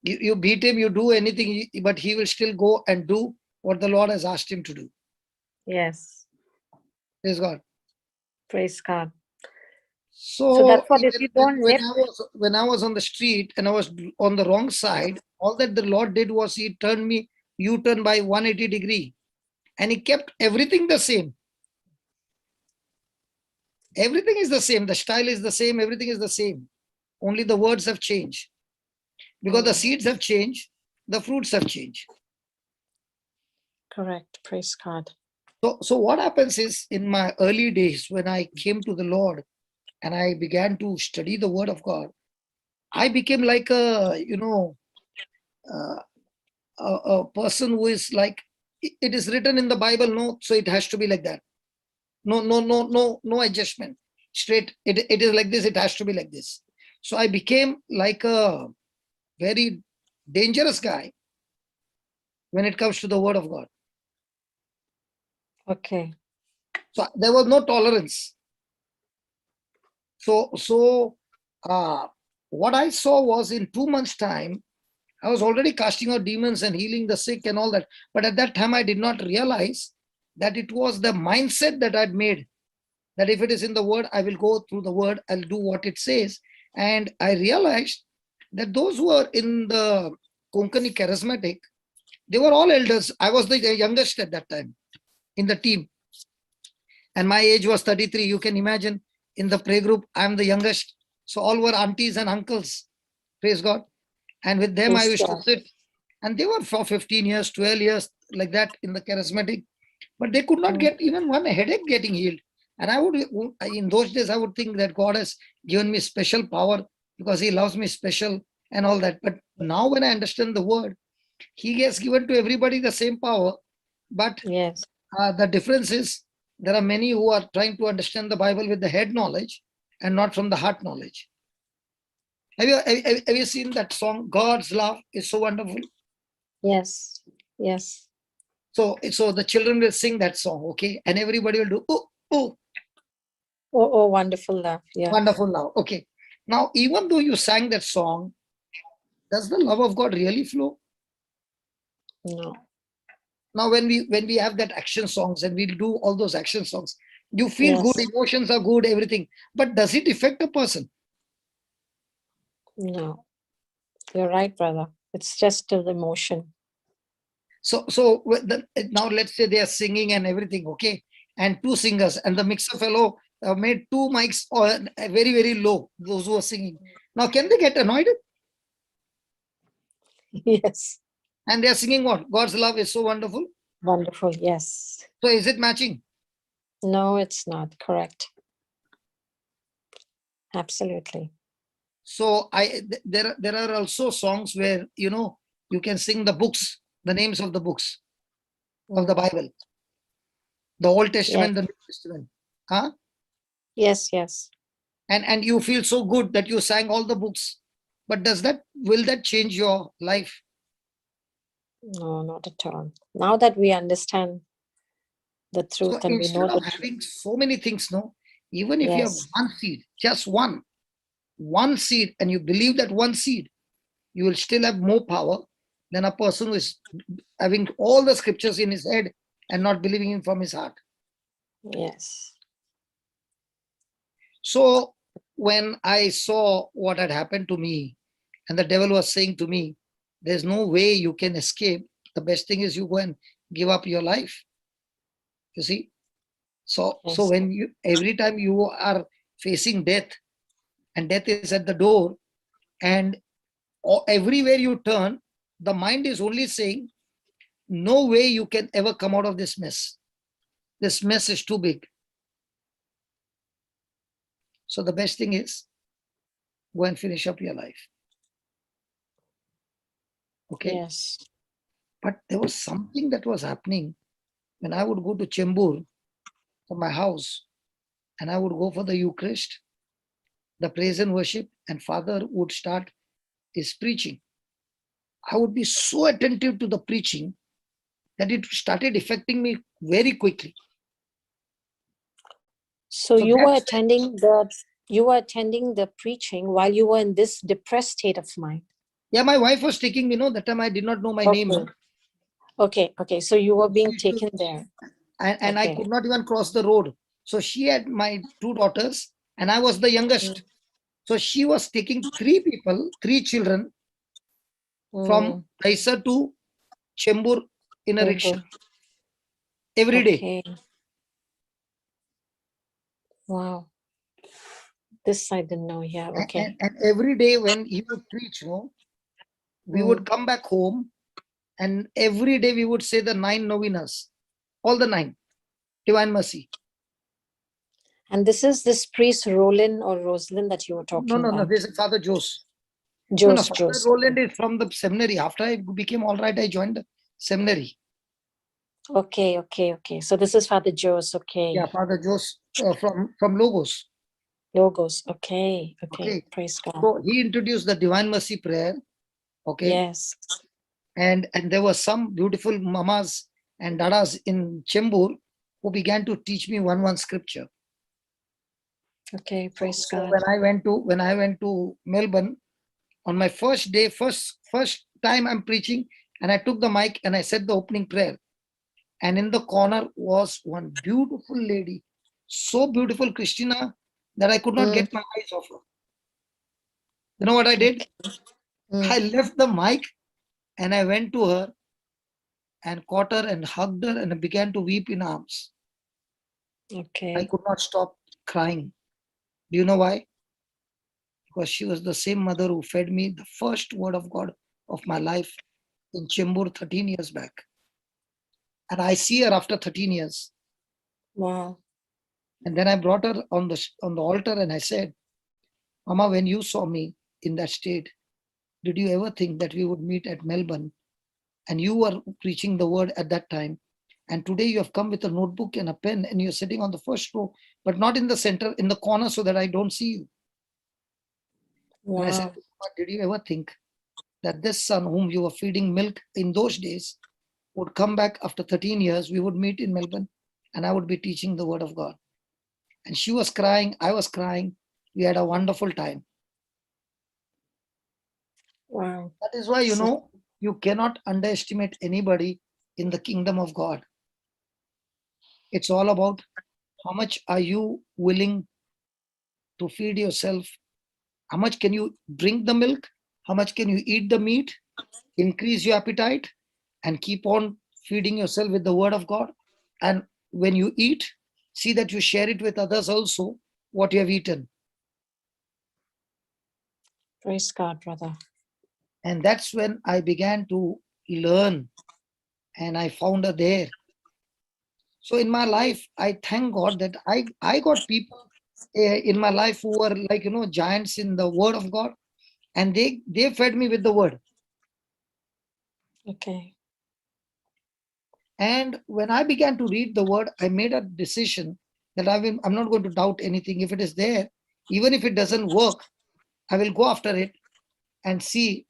Speaker 3: You beat him, you do anything, but he will still go and do what the Lord has asked him to do.
Speaker 2: Yes.
Speaker 3: Praise God.
Speaker 2: Praise God.
Speaker 3: So
Speaker 2: So that's what if you don't nip.
Speaker 3: when I was on the street and I was on the wrong side, all that the Lord did was he turned me U-turn by 180 degree, and he kept everything the same. Everything is the same. The style is the same. Everything is the same. Only the words have changed. Because the seeds have changed, the fruits have changed.
Speaker 2: Correct. Praise God.
Speaker 3: So what happens is in my early days when I came to the Lord and I began to study the Word of God, I became like a person who is like, it is written in the Bible, no, so it has to be like that. No adjustment. Straight, it is like this, it has to be like this. So I became like a very dangerous guy when it comes to the Word of God.
Speaker 2: Okay.
Speaker 3: So there was no tolerance. So what I saw was in 2 months' time, I was already casting out demons and healing the sick and all that. But at that time, I did not realize that it was the mindset that I'd made. That if it is in the Word, I will go through the Word, I'll do what it says. And I realized that those who are in the Konkani charismatic, they were all elders. I was the youngest at that time in the team. And my age was 33. You can imagine in the play group, I'm the youngest. So all were aunties and uncles. Praise God. And with them, I
Speaker 2: Praise
Speaker 3: used to
Speaker 2: God.
Speaker 3: sit. And they were for 15 years, 12 years, like that in the charismatic, but they could not
Speaker 2: Mm.
Speaker 3: get even one headache getting healed. And I would, in those days, I would think that God has given me special power because He loves me special and all that. But now, when I understand the word, He has given to everybody the same power. But
Speaker 2: Yes.
Speaker 3: the difference is there are many who are trying to understand the Bible with the head knowledge and not from the heart knowledge. Have you seen that song, God's love is so wonderful?
Speaker 2: Yes. Yes.
Speaker 3: So the children will sing that song, okay? And everybody will do, oh, oh,
Speaker 2: Oh, oh, wonderful love. Yeah.
Speaker 3: wonderful love. Okay. Now, even though you sang that song, does the love of God really flow?
Speaker 2: No.
Speaker 3: Now, when we have that action songs and we do all those action songs, you feel
Speaker 2: Yes.
Speaker 3: good, emotions are good, everything. But does it affect a person?
Speaker 2: No. You're right, brother. It's just the emotion.
Speaker 3: So now let's say they are singing and everything, okay? And two singers, and the mixer fellow made two mics very, very low, those who are singing. Now, can they get annoyed?
Speaker 2: Yes.
Speaker 3: And they are singing what? God's love is so wonderful.
Speaker 2: Wonderful. Yes.
Speaker 3: So is it matching?
Speaker 2: No, it's not correct. Absolutely.
Speaker 3: So there are also songs where you can sing the books, the names of the books of the
Speaker 2: Mm.
Speaker 3: Bible, the Old
Speaker 2: Yes.
Speaker 3: Testament, the New Testament. Huh?
Speaker 2: Yes. Yes.
Speaker 3: And you feel so good that you sang all the books. But will that change your life?
Speaker 2: No, not at all. Now that we understand the
Speaker 3: So
Speaker 2: truth and we know
Speaker 3: instead
Speaker 2: the
Speaker 3: of
Speaker 2: truth.
Speaker 3: having so many things, no, even if you have
Speaker 2: Yes.
Speaker 3: one seed, just one seed, and you believe that one seed, you will still have more power than a person who is having all the scriptures in his head and not believing in from his heart.
Speaker 2: Yes.
Speaker 3: So when I saw what had happened to me, and the devil was saying to me, there's no way you can escape. The best thing is you go and give up your life. You see? So
Speaker 2: Yes.
Speaker 3: when every time you are facing death, and death is at the door, and everywhere you turn, the mind is only saying, no way you can ever come out of this mess. This mess is too big. So the best thing is go and finish up your life. Okay.
Speaker 2: Yes.
Speaker 3: But there was something that was happening when I would go to Chembur from my house and I would go for the Eucharist, the praise and worship, and Father would start his preaching. I would be so attentive to the preaching that it started affecting me very quickly.
Speaker 2: So
Speaker 3: So
Speaker 2: you were
Speaker 3: that's
Speaker 2: attending the preaching while you were in this depressed state of mind.
Speaker 3: Yeah, my wife was taking me, that time I did not know my name.
Speaker 2: Okay. Okay. So you were being taken there.
Speaker 3: And I
Speaker 2: Okay.
Speaker 3: could not even cross the road. So she had my two daughters and I was the youngest. So she was taking three children from Daisar to Chembur in a rickshaw every day.
Speaker 2: Okay. Wow. This I didn't know. Yeah. Okay.
Speaker 3: And every day when he would preach, we would come back home and every day we would say the 9 novenas, all the 9, Divine Mercy.
Speaker 2: And this is this priest Roland or Rosalind that you were talking
Speaker 3: No,
Speaker 2: about.
Speaker 3: this is Father Jose.
Speaker 2: Jose.
Speaker 3: Father Roland is from the seminary. After I became all right, I joined the seminary.
Speaker 2: Okay. So this is Father Jose. Okay.
Speaker 3: Yeah, Father Jose from Logos.
Speaker 2: Logos. Okay. Praise God.
Speaker 3: So he introduced the Divine Mercy prayer. Okay.
Speaker 2: Yes.
Speaker 3: And there were some beautiful mamas and dadas in Chembur who began to teach me one scripture.
Speaker 2: Okay. Praise God.
Speaker 3: When I went to Melbourne on my first day, first time I'm preaching, and I took the mic and I said the opening prayer. And in the corner was one beautiful lady, so beautiful, Christina, that I could not get my eyes off her. You know what I did? I left the mic and I went to her and caught her and hugged her and began to weep in arms.
Speaker 2: Okay.
Speaker 3: I could not stop crying. Do you know why? Because she was the same mother who fed me the first word of God of my life in Chembur 13 years back. And I see her after 13 years.
Speaker 2: Wow.
Speaker 3: And then I brought her on the altar and I said, Mama, when you saw me in that state, did you ever think that we would meet at Melbourne? And you were preaching the word at that time. And today you have come with a notebook and a pen and you're sitting on the first row, but not in the center, in the corner so that I don't see you. And I said,
Speaker 2: Wow.
Speaker 3: Mama, did you ever think that this son whom you were feeding milk in those days would come back after 13 years, we would meet in Melbourne and I would be teaching the word of God. And she was crying, I was crying. We had a wonderful time.
Speaker 2: Wow.
Speaker 3: That is why, you cannot underestimate anybody in the kingdom of God. It's all about how much are you willing to feed yourself? How much can you drink the milk? How much can you eat the meat? Increase your appetite and keep on feeding yourself with the word of God. And when you eat, see that you share it with others also, what you have eaten.
Speaker 2: Praise God, brother.
Speaker 3: And that's when I began to learn and I found her there. So in my life, I thank God that I got people in my life who were like, giants in the word of God. And they fed me with the word.
Speaker 2: Okay.
Speaker 3: And when I began to read the word, I made a decision that I'm not going to doubt anything. If it is there, even if it doesn't work, I will go after it and see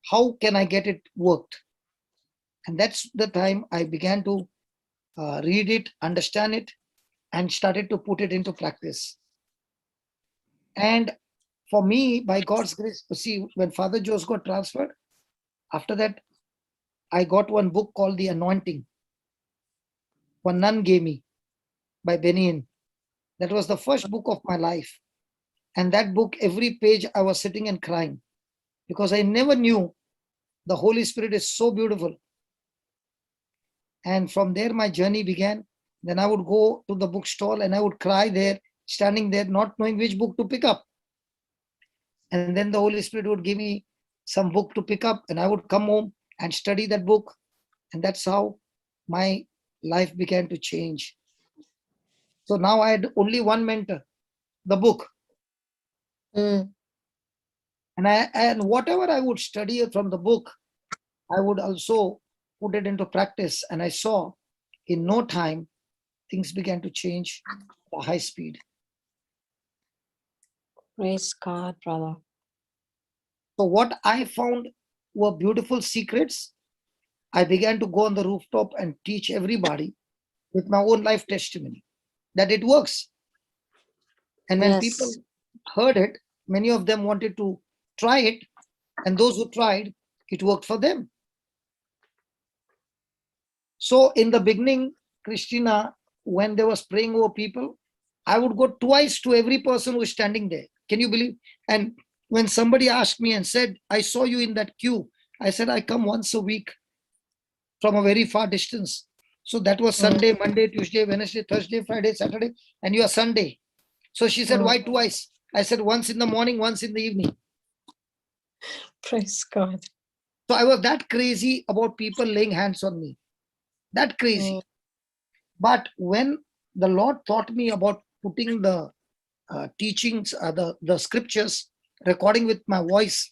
Speaker 3: how can I get it worked. And that's the time I began to read it, understand it, and started to put it into practice. And for me, by God's grace, see, when Father Jose got transferred, after that, I got one book called The Anointing. One nun gave me by Benin. That was the first book of my life. And that book, every page, I was sitting and crying because I never knew the Holy Spirit is so beautiful. And from there, my journey began. Then I would go to the bookstall and I would cry there, standing there, not knowing which book to pick up. And then the Holy Spirit would give me some book to pick up, and I would come home and study that book. And that's how my life began to change. So now I had only one mentor, the book.
Speaker 2: Mm.
Speaker 3: And whatever I would study from the book, I would also put it into practice. And I saw in no time, things began to change at a high speed.
Speaker 2: Praise God, brother.
Speaker 3: So what I found were beautiful secrets. I began to go on the rooftop and teach everybody with my own life testimony that it works. And when people
Speaker 2: Yes.
Speaker 3: heard it, many of them wanted to try it. And those who tried, it worked for them. So in the beginning, Christina, when they was praying over people, I would go twice to every person who is standing there. Can you believe? And when somebody asked me and said, I saw you in that queue, I said, I come once a week from a very far distance. So that was Sunday, Monday, Tuesday, Wednesday, Thursday, Friday, Saturday, and you are Sunday. So she said, why twice? I said, once in the morning, once in the evening.
Speaker 2: Praise God.
Speaker 3: So I was that crazy about people laying hands on me. That crazy. But when the Lord taught me about putting the teachings, the scriptures, recording with my voice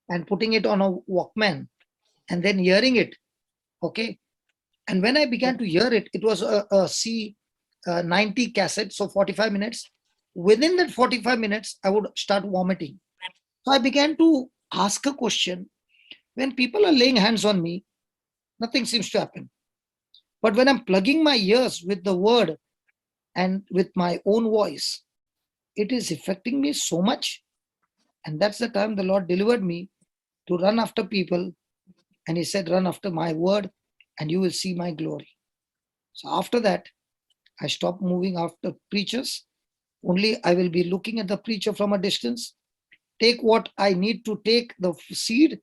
Speaker 3: and putting it on a Walkman and then hearing it, okay? And when I began to hear it, it was a C90 cassette, so 45 minutes. Within that 45 minutes, I would start vomiting. So I began to ask a question. When people are laying hands on me, nothing seems to happen. But when I'm plugging my ears with the word and with my own voice, it is affecting me so much. And that's the time the Lord delivered me to run after people. And he said, run after my word and you will see my glory. So after that, I stopped moving after preachers. Only I will be looking at the preacher from a distance, take what I need to take, the seed,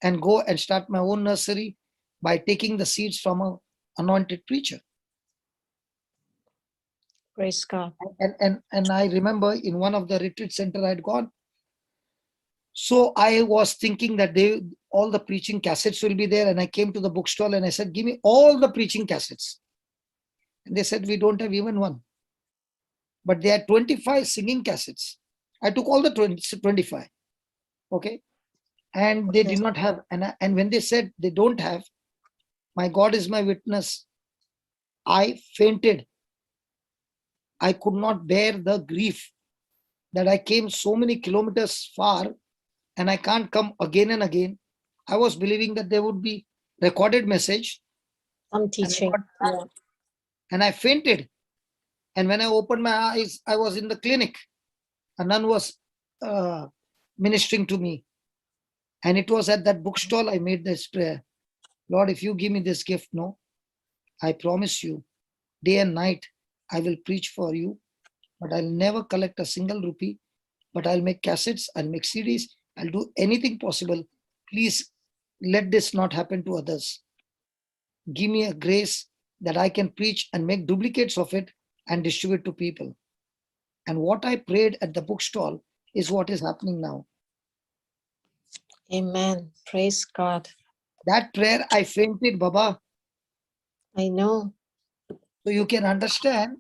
Speaker 3: and go and start my own nursery by taking the seeds from an anointed preacher.
Speaker 2: Praise God.
Speaker 3: And I remember in one of the retreat center I'd gone. So I was thinking that all the preaching cassettes will be there. And I came to the bookstall and I said, give me all the preaching cassettes. And they said, we don't have even one. But they had 25 singing cassettes. I took all the 25. Okay. And they did not have. And when they said they don't have, my God is my witness, I fainted. I could not bear the grief that I came so many kilometers far and I can't come again and again. I was believing that there would be recorded message.
Speaker 2: Some teaching. Yeah.
Speaker 3: And I fainted. And when I opened my eyes, I was in the clinic. A nun was ministering to me. And it was at that bookstall I made this prayer. Lord, if you give me this gift, no, I promise you, day and night, I will preach for you, but I'll never collect a single rupee, but I'll make cassettes, I'll make CDs, I'll do anything possible. Please let this not happen to others. Give me a grace that I can preach and make duplicates of it and distribute to people. And what I prayed at the bookstall is what is happening now.
Speaker 2: Amen. Praise God.
Speaker 3: That prayer, I fainted, Baba.
Speaker 2: I know.
Speaker 3: So you can understand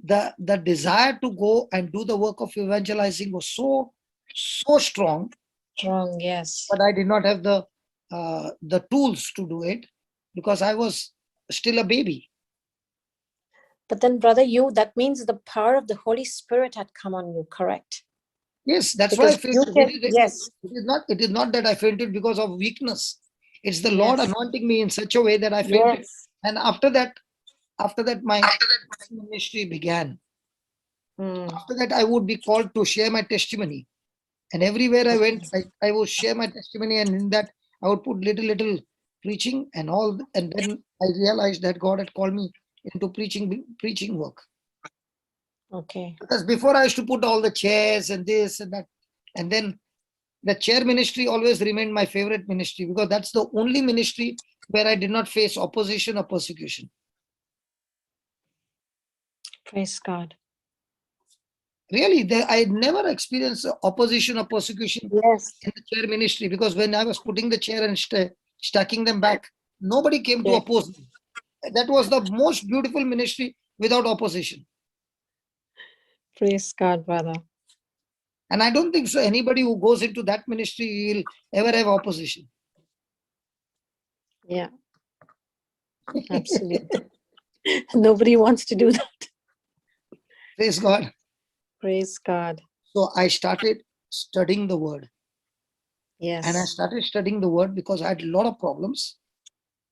Speaker 3: the desire to go and do the work of evangelizing was so strong.
Speaker 2: Strong, yes.
Speaker 3: But I did not have the tools to do it because I was still a baby.
Speaker 2: But then, brother, that means the power of the Holy Spirit had come on you, correct?
Speaker 3: Yes, that's
Speaker 2: Because
Speaker 3: why I fainted.
Speaker 2: yes.
Speaker 3: It is not that I fainted because of weakness. It's the Lord
Speaker 2: Yes.
Speaker 3: anointing me in such a way that I fainted.
Speaker 2: Yes.
Speaker 3: And after that, my ministry began.
Speaker 2: Mm.
Speaker 3: After that, I would be called to share my testimony. And everywhere I went, I would share my testimony. And in that, I would put little preaching and all. And then I realized that God had called me into preaching work.
Speaker 2: Okay.
Speaker 3: Because before I used to put all the chairs and this and that. And then the chair ministry always remained my favorite ministry because that's the only ministry where I did not face opposition or persecution.
Speaker 2: Praise God.
Speaker 3: Really, I never experienced opposition or persecution
Speaker 2: Yes.
Speaker 3: in the chair ministry because when I was putting the chair and stacking them back, nobody came to
Speaker 2: Yeah.
Speaker 3: oppose me. That was the most beautiful ministry without opposition.
Speaker 2: Praise God, brother.
Speaker 3: And I don't think so anybody who goes into that ministry will ever have opposition.
Speaker 2: Yeah. Absolutely. Nobody wants to do that.
Speaker 3: Praise God.
Speaker 2: Praise God.
Speaker 3: So I started studying the word.
Speaker 2: Yes.
Speaker 3: And I started studying the word because I had a lot of problems.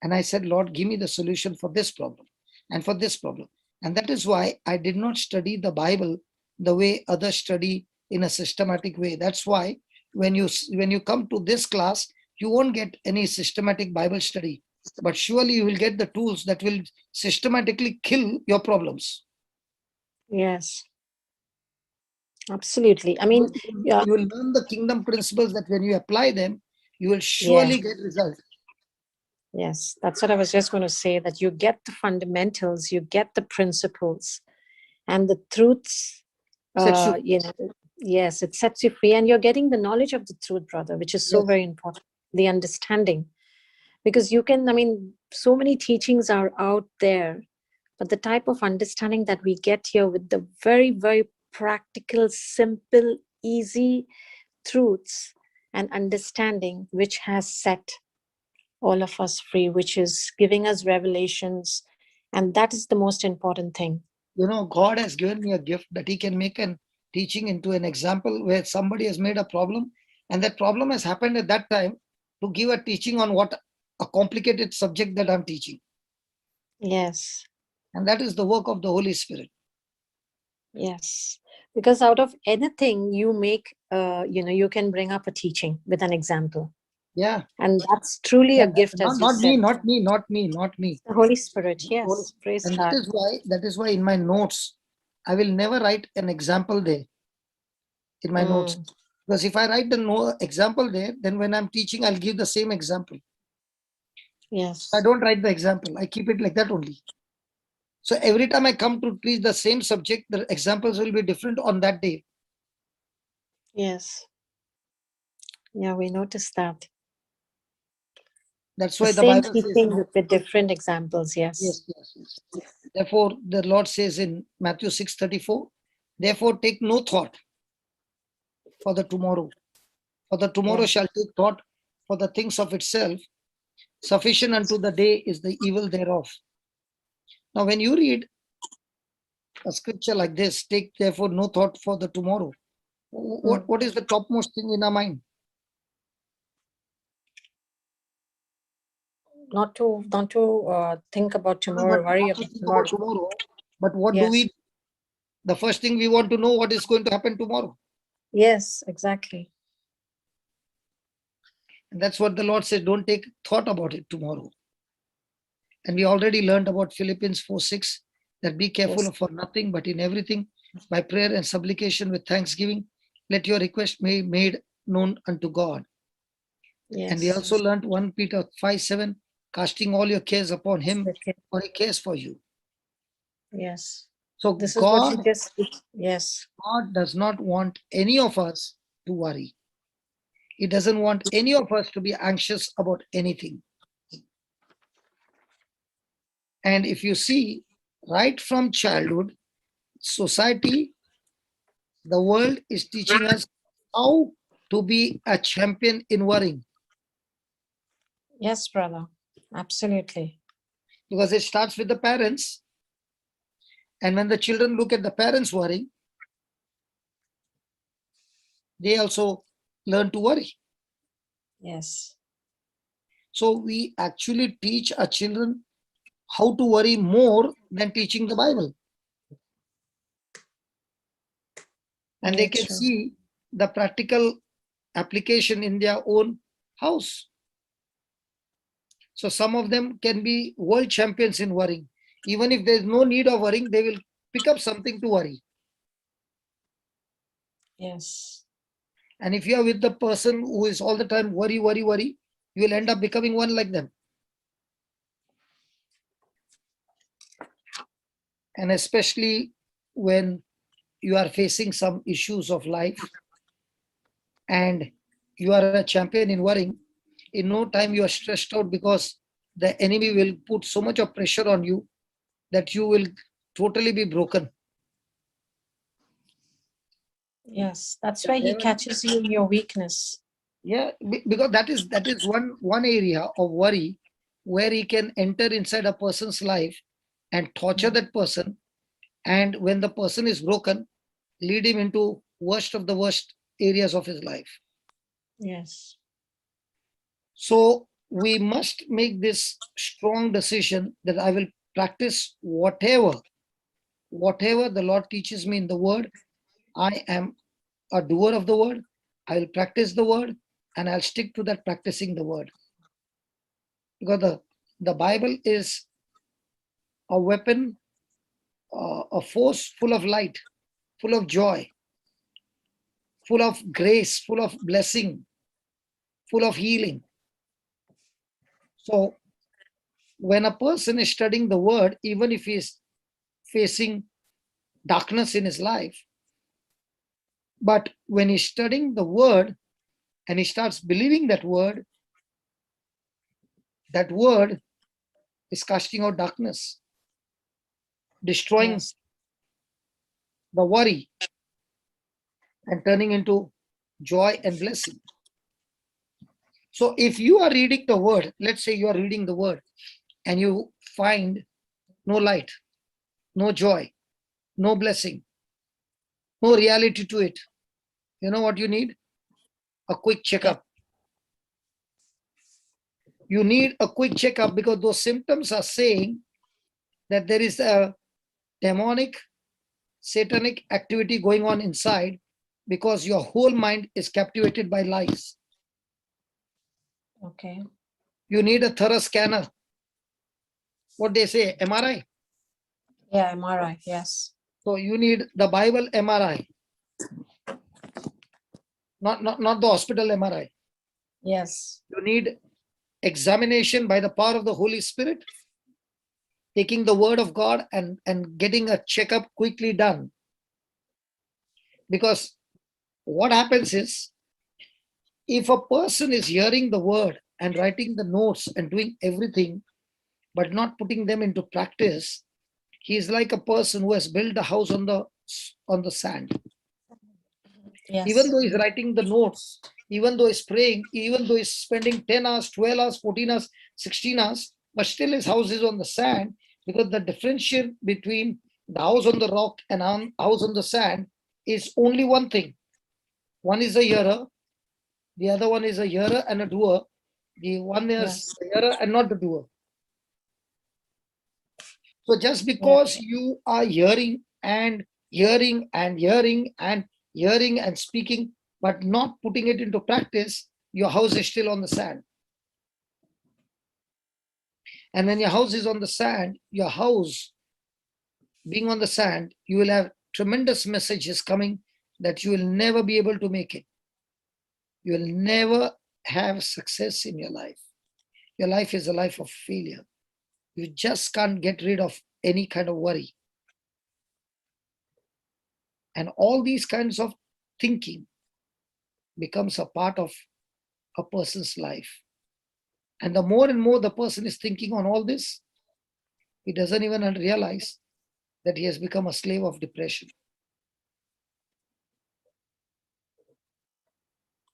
Speaker 3: And I said, Lord, give me the solution for this problem and for this problem. And that is why I did not study the Bible the way others study in a systematic way. That's why when you come to this class, you won't get any systematic Bible study. But surely you will get the tools that will systematically kill your problems.
Speaker 2: Yes. Absolutely. I mean, yeah.
Speaker 3: You will learn the kingdom principles that when you apply them, you will surely get result.
Speaker 2: Yes, that's what I was just going to say, that you get the fundamentals, you get the principles and the truths, yes, it sets you free and you're getting the knowledge of the truth, brother, which is so very important, the understanding. Because you can, I mean, so many teachings are out there, but the type of understanding that we get here with the very, very practical, simple, easy truths and understanding, which has set all of us free, which is giving us revelations. And that is the most important thing.
Speaker 3: You know, God has given me a gift that he can make a teaching into an example where somebody has made a problem and that problem has happened at that time to give a teaching on what a complicated subject that I'm teaching.
Speaker 2: Yes.
Speaker 3: And that is the work of the Holy Spirit.
Speaker 2: Yes. Because out of anything you make, you can bring up a teaching with an example.
Speaker 3: Yeah.
Speaker 2: And that's truly a gift, as you said.
Speaker 3: Not me.
Speaker 2: The Holy Spirit, yes. Praise
Speaker 3: and
Speaker 2: God.
Speaker 3: that is why in my notes, I will never write an example there in my notes. Because if I write the example there, then when I'm teaching, I'll give the same example.
Speaker 2: Yes.
Speaker 3: I don't write the example. I keep it like that only. So every time I come to teach the same subject, the examples will be different on that day.
Speaker 2: Yes. Yeah, we noticed that.
Speaker 3: That's
Speaker 2: The
Speaker 3: why the
Speaker 2: same
Speaker 3: Bible says,
Speaker 2: teaching with different examples. Yes.
Speaker 3: yes. Therefore, the Lord says in Matthew 6:34, therefore take no thought for the tomorrow. For the tomorrow
Speaker 2: Yeah.
Speaker 3: shall take thought for the things of itself. Sufficient unto the day is the evil thereof. Now, when you read a scripture like this, take therefore no thought for the tomorrow. What is the topmost thing in our mind?
Speaker 2: Not to think about tomorrow,
Speaker 3: But
Speaker 2: worry
Speaker 3: not to
Speaker 2: about
Speaker 3: think about
Speaker 2: tomorrow.
Speaker 3: tomorrow. But what do
Speaker 2: Yes.
Speaker 3: we? The first thing we want to know what is going to happen tomorrow.
Speaker 2: Yes, exactly.
Speaker 3: And that's what the Lord said. Don't take thought about it tomorrow. And we already learned about Philippians 4:6 that be careful
Speaker 2: Yes.
Speaker 3: for nothing, but in everything, by prayer and supplication with thanksgiving, let your request be made known unto God.
Speaker 2: Yes.
Speaker 3: And we also learned 1 Peter 5:7, casting all your cares upon him,
Speaker 2: Okay.
Speaker 3: for he cares for you.
Speaker 2: Yes.
Speaker 3: So
Speaker 2: This is what you
Speaker 3: God
Speaker 2: just. Yes.
Speaker 3: does not want any of us to worry. He doesn't want any of us to be anxious about anything. And if you see, right from childhood, society, the world is teaching us how to be a champion in worrying,
Speaker 2: Yes, brother. Absolutely.
Speaker 3: because it starts with the parents. And when the children look at the parents worrying, they also learn to worry.
Speaker 2: Yes.
Speaker 3: So we actually teach our children how to worry more than teaching the Bible. And they
Speaker 2: Very
Speaker 3: can
Speaker 2: true.
Speaker 3: see the practical application in their own house. So some of them can be world champions in worrying. Even if there's no need of worrying, they will pick up something to worry.
Speaker 2: Yes.
Speaker 3: And if you are with the person who is all the time worry, you will end up becoming one like them. And especially when you are facing some issues of life and you are a champion in worrying, in no time you are stressed out because the enemy will put so much of pressure on you that you will totally be broken.
Speaker 2: Yes. That's why he
Speaker 3: Devil-
Speaker 2: catches you in your weakness.
Speaker 3: Yeah, because that is one area of worry where he can enter inside a person's life and torture that person, and when the person is broken, lead him into worst of the worst areas of his life.
Speaker 2: Yes.
Speaker 3: So we must make this strong decision that I will practice whatever the Lord teaches me in the word. I am a doer of the word. I will practice the word, and I'll stick to that practicing the word. Because the Bible is a weapon, a force full of light, full of joy, full of grace, full of blessing, full of healing. So when a person is studying the word, even if he is facing darkness in his life, but when he's studying the word and he starts believing that word is casting out darkness, destroying
Speaker 2: Yes.
Speaker 3: the worry and turning into joy and blessing. So if you are reading the word, let's say you are reading the word and you find no light, no joy, no blessing, no reality to it, you know what you need? A quick checkup. You need a quick checkup because those symptoms are saying that there is a demonic, satanic activity going on inside because your whole mind is captivated by lies.
Speaker 2: Okay.
Speaker 3: You need a thorough scanner. What they say, MRI.
Speaker 2: Yeah, MRI. Yes.
Speaker 3: So you need the Bible MRI, not the hospital MRI.
Speaker 2: Yes.
Speaker 3: You need examination by the power of the Holy Spirit, taking the word of God and getting a checkup quickly done. Because what happens is, if a person is hearing the word and writing the notes and doing everything, but not putting them into practice, he is like a person who has built a house on the sand.
Speaker 2: Yes.
Speaker 3: Even though he's writing the notes, even though he's praying, even though he's spending 10 hours, 12 hours, 14 hours, 16 hours, but still his house is on the sand, because the differential between the house on the rock and house on the sand is only one thing. One is a hearer, the other one is a hearer and a doer. The one is
Speaker 2: Yes.
Speaker 3: the hearer and not the doer. So just because you are hearing and hearing and hearing and hearing and speaking, but not putting it into practice, your house is still on the sand. And when your house is on the sand, your house being on the sand, you will have tremendous messages coming that you will never be able to make it. You will never have success in your life. Your life is a life of failure. You just can't get rid of any kind of worry. And all these kinds of thinking becomes a part of a person's life. And the more and more the person is thinking on all this, he doesn't even realize that he has become a slave of depression.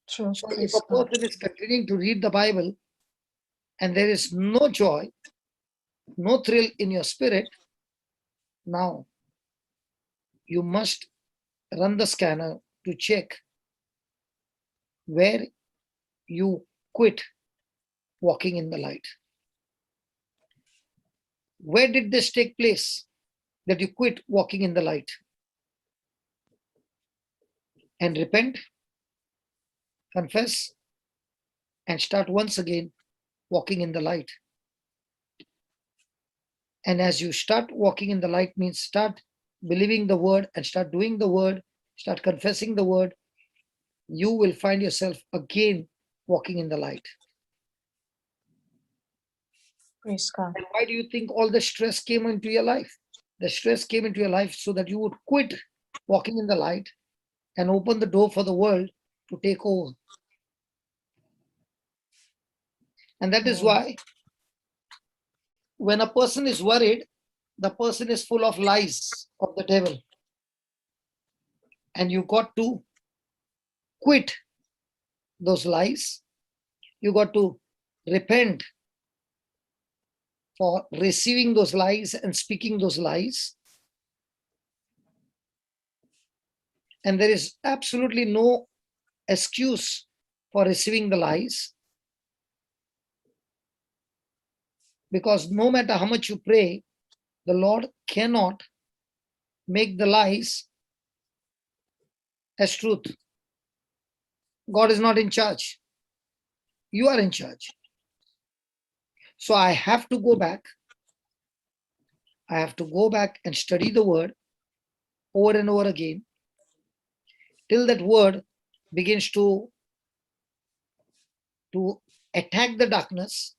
Speaker 2: True.
Speaker 3: So if
Speaker 2: Praise
Speaker 3: a
Speaker 2: God.
Speaker 3: person is continuing to read the Bible and there is no joy, no thrill in your spirit, now you must run the scanner to check where you quit walking in the light. Where did this take place that you quit walking in the light? And repent, confess, and start once again walking in the light. And as you start walking in the light, means start believing the word and start doing the word, start confessing the word, you will find yourself again walking in the light.
Speaker 2: Praise God.
Speaker 3: And why do you think all the stress came into your life? The stress came into your life so that you would quit walking in the light and open the door for the world to take over. And that is why when a person is worried, the person is full of lies of the devil. And you got to quit those lies. You got to repent for receiving those lies and speaking those lies. And there is absolutely no excuse for receiving the lies. Because no matter how much you pray, the Lord cannot make the lies as truth. God is not in charge. You are in charge. So I have to go back. I have to go back and study the word over and over again till that word begins to attack the darkness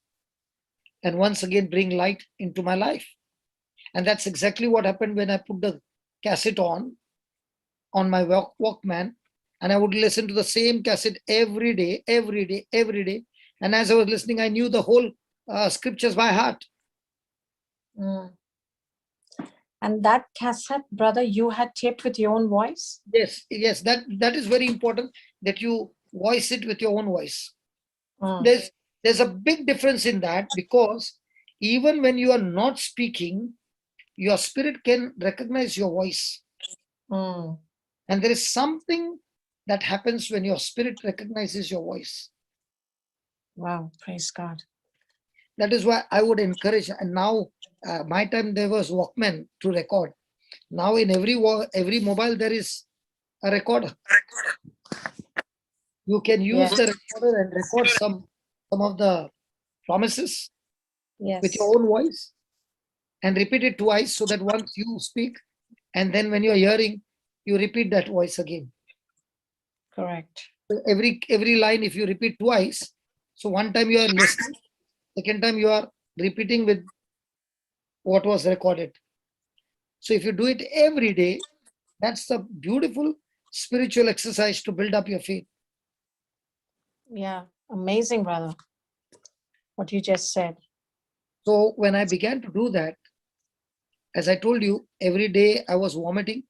Speaker 3: and once again bring light into my life. And that's exactly what happened when I put the cassette on my Walkman, and I would listen to the same cassette every day. And as I was listening, I knew the whole scriptures by heart.
Speaker 2: Mm. And that cassette, brother, you had taped with your own voice?
Speaker 3: Yes, that is very important, that you voice it with your own voice.
Speaker 2: Mm.
Speaker 3: There's a big difference in that, because even when you are not speaking, your spirit can recognize your voice.
Speaker 2: Mm.
Speaker 3: And there is something that happens when your spirit recognizes your voice.
Speaker 2: Wow, praise God.
Speaker 3: That is why I would encourage. And now, my time there was Walkman to record. Now in every mobile there is a recorder. You can use
Speaker 2: Yes.
Speaker 3: the recorder and record some of the promises
Speaker 2: Yes.
Speaker 3: with your own voice and repeat it twice, so that once you speak, and then when you're hearing, you repeat that voice again.
Speaker 2: Correct.
Speaker 3: So every line, if you repeat twice, so one time you are listening, second time you are repeating with what was recorded. So if you do it every day, that's a beautiful spiritual exercise to build up your faith.
Speaker 2: Yeah, amazing, brother. what you just said.
Speaker 3: So when I began to do that, as I told you, every day I was vomiting,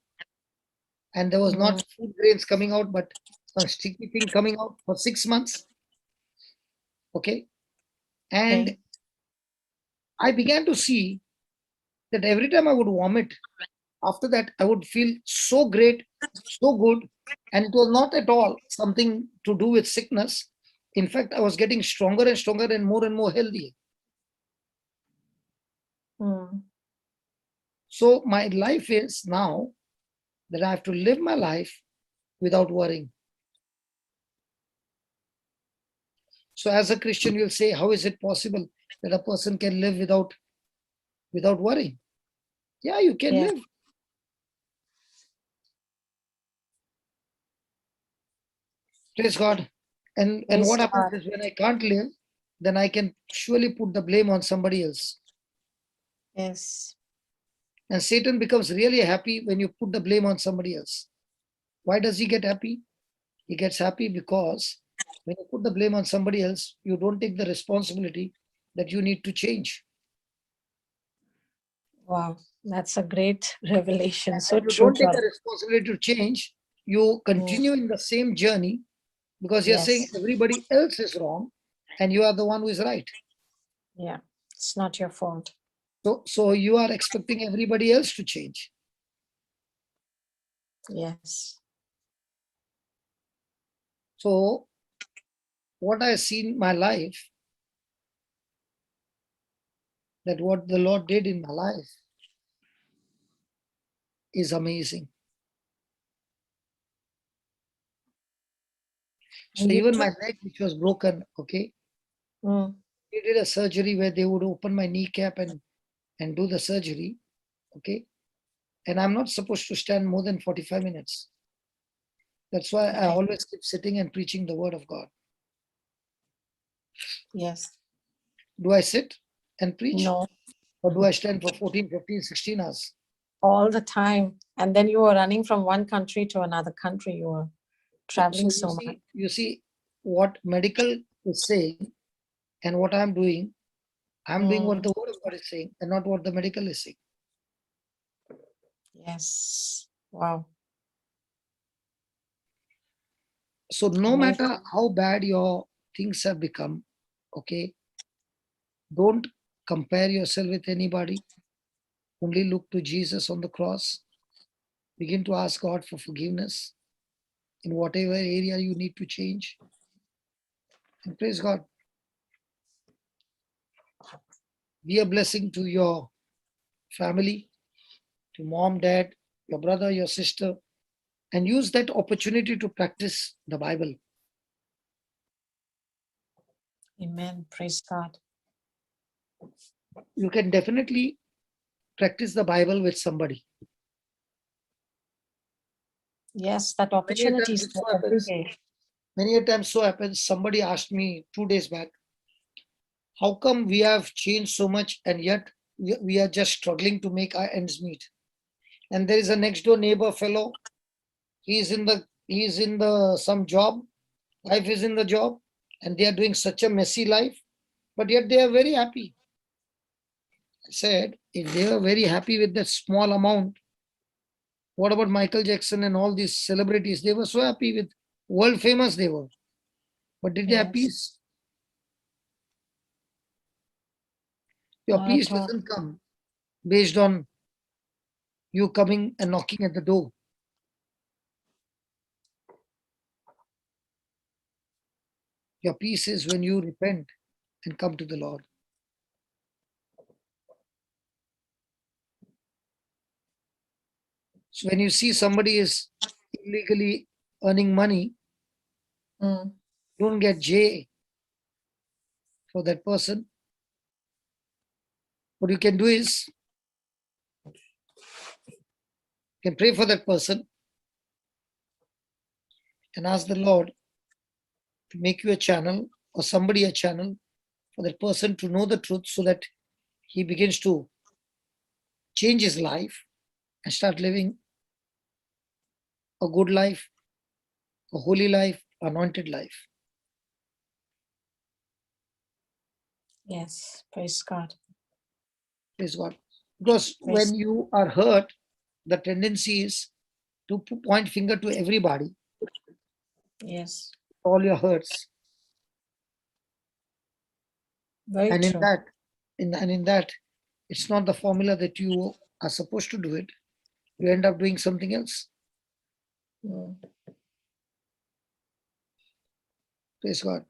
Speaker 3: and there was not food grains coming out, but some sticky thing coming out for 6 months. Okay. And
Speaker 2: Okay.
Speaker 3: I began to see that every time I would vomit, after that I would feel so great, so good, and it was not at all something to do with sickness. In fact, I was getting stronger and stronger and more healthy.
Speaker 2: Mm.
Speaker 3: So my life is now that I have to live my life without worrying. So as a Christian, you'll say, how is it possible that a person can live without worrying? Yeah, you can
Speaker 2: Yes.
Speaker 3: live. Praise God. And
Speaker 2: Praise
Speaker 3: what happens
Speaker 2: God.
Speaker 3: is when I can't live, then I can surely put the blame on somebody else.
Speaker 2: Yes.
Speaker 3: And Satan becomes really happy when you put the blame on somebody else. Why does he get happy? He gets happy because when you put the blame on somebody else, you don't take the responsibility that you need to change.
Speaker 2: Wow. That's a great revelation. So
Speaker 3: When you
Speaker 2: true,
Speaker 3: don't take the
Speaker 2: brother.
Speaker 3: responsibility to change, you continue in the same journey because you're saying
Speaker 2: Yes.
Speaker 3: everybody else is wrong and you are the one who is right.
Speaker 2: Yeah. It's not your fault.
Speaker 3: So you are expecting everybody else to change.
Speaker 2: Yes.
Speaker 3: So what I see in my life, that what the Lord did in my life is amazing. So
Speaker 2: And you
Speaker 3: even
Speaker 2: took.
Speaker 3: my leg, which was broken, okay,
Speaker 2: Mm.
Speaker 3: they did a surgery where they would open my kneecap and do the surgery, okay, and I'm not supposed to stand more than 45 minutes. That's why I
Speaker 2: Okay.
Speaker 3: always keep sitting and preaching the word of God.
Speaker 2: Yes.
Speaker 3: Do I sit and preach,
Speaker 2: No.
Speaker 3: or do I stand for 14, 15, 16 hours?
Speaker 2: All the time. And then you were running from one country to another country. You were traveling
Speaker 3: So
Speaker 2: so much.
Speaker 3: you see what medical is saying and what I'm doing. I'm doing what
Speaker 2: Mm.
Speaker 3: the word of God is saying and not what the medical is saying.
Speaker 2: Yes. Wow.
Speaker 3: So no
Speaker 2: Amazing.
Speaker 3: matter how bad your things have become, okay, don't compare yourself with anybody. Only look to Jesus on the cross. Begin to ask God for forgiveness in whatever area you need to change. And praise God. Be a blessing to your family, to mom, dad, your brother, your sister, and use that opportunity to practice the Bible.
Speaker 2: Amen. Praise God.
Speaker 3: You can definitely practice the Bible with somebody.
Speaker 2: Yes, that
Speaker 3: Many a
Speaker 2: opportunity
Speaker 3: times
Speaker 2: is
Speaker 3: it
Speaker 2: there
Speaker 3: so
Speaker 2: every
Speaker 3: happens,
Speaker 2: day.
Speaker 3: many a times so happens, somebody asked me 2 days back, how come we have changed so much and yet we are just struggling to make our ends meet? And there is a next door neighbor fellow, he's in the some job, life is in the job, and they are doing such a messy life, but yet they are very happy. I said, if they are very happy with that small amount, what about Michael Jackson and all these celebrities? They were so happy with, world famous they were, but did they have
Speaker 2: Yes.
Speaker 3: peace? Your
Speaker 2: Not
Speaker 3: peace
Speaker 2: at all.
Speaker 3: doesn't come based on you coming and knocking at the door. Your peace is when you repent and come to the Lord. So when you see somebody is illegally earning money,
Speaker 2: Mm.
Speaker 3: don't get J for that person. What you can do is you can pray for that person and ask the Lord to make you a channel or somebody a channel for that person to know the truth so that he begins to change his life and start living a good life, a holy life, anointed life.
Speaker 2: Yes. Praise God.
Speaker 3: Praise God. Because
Speaker 2: Praise-
Speaker 3: when you are hurt, the tendency is to point finger to everybody,
Speaker 2: Yes.
Speaker 3: all your hurts.
Speaker 2: Very
Speaker 3: And in
Speaker 2: true.
Speaker 3: that, in that, it's not the formula that you are supposed to do it. You end up doing something else.
Speaker 2: Mm.
Speaker 3: Praise God.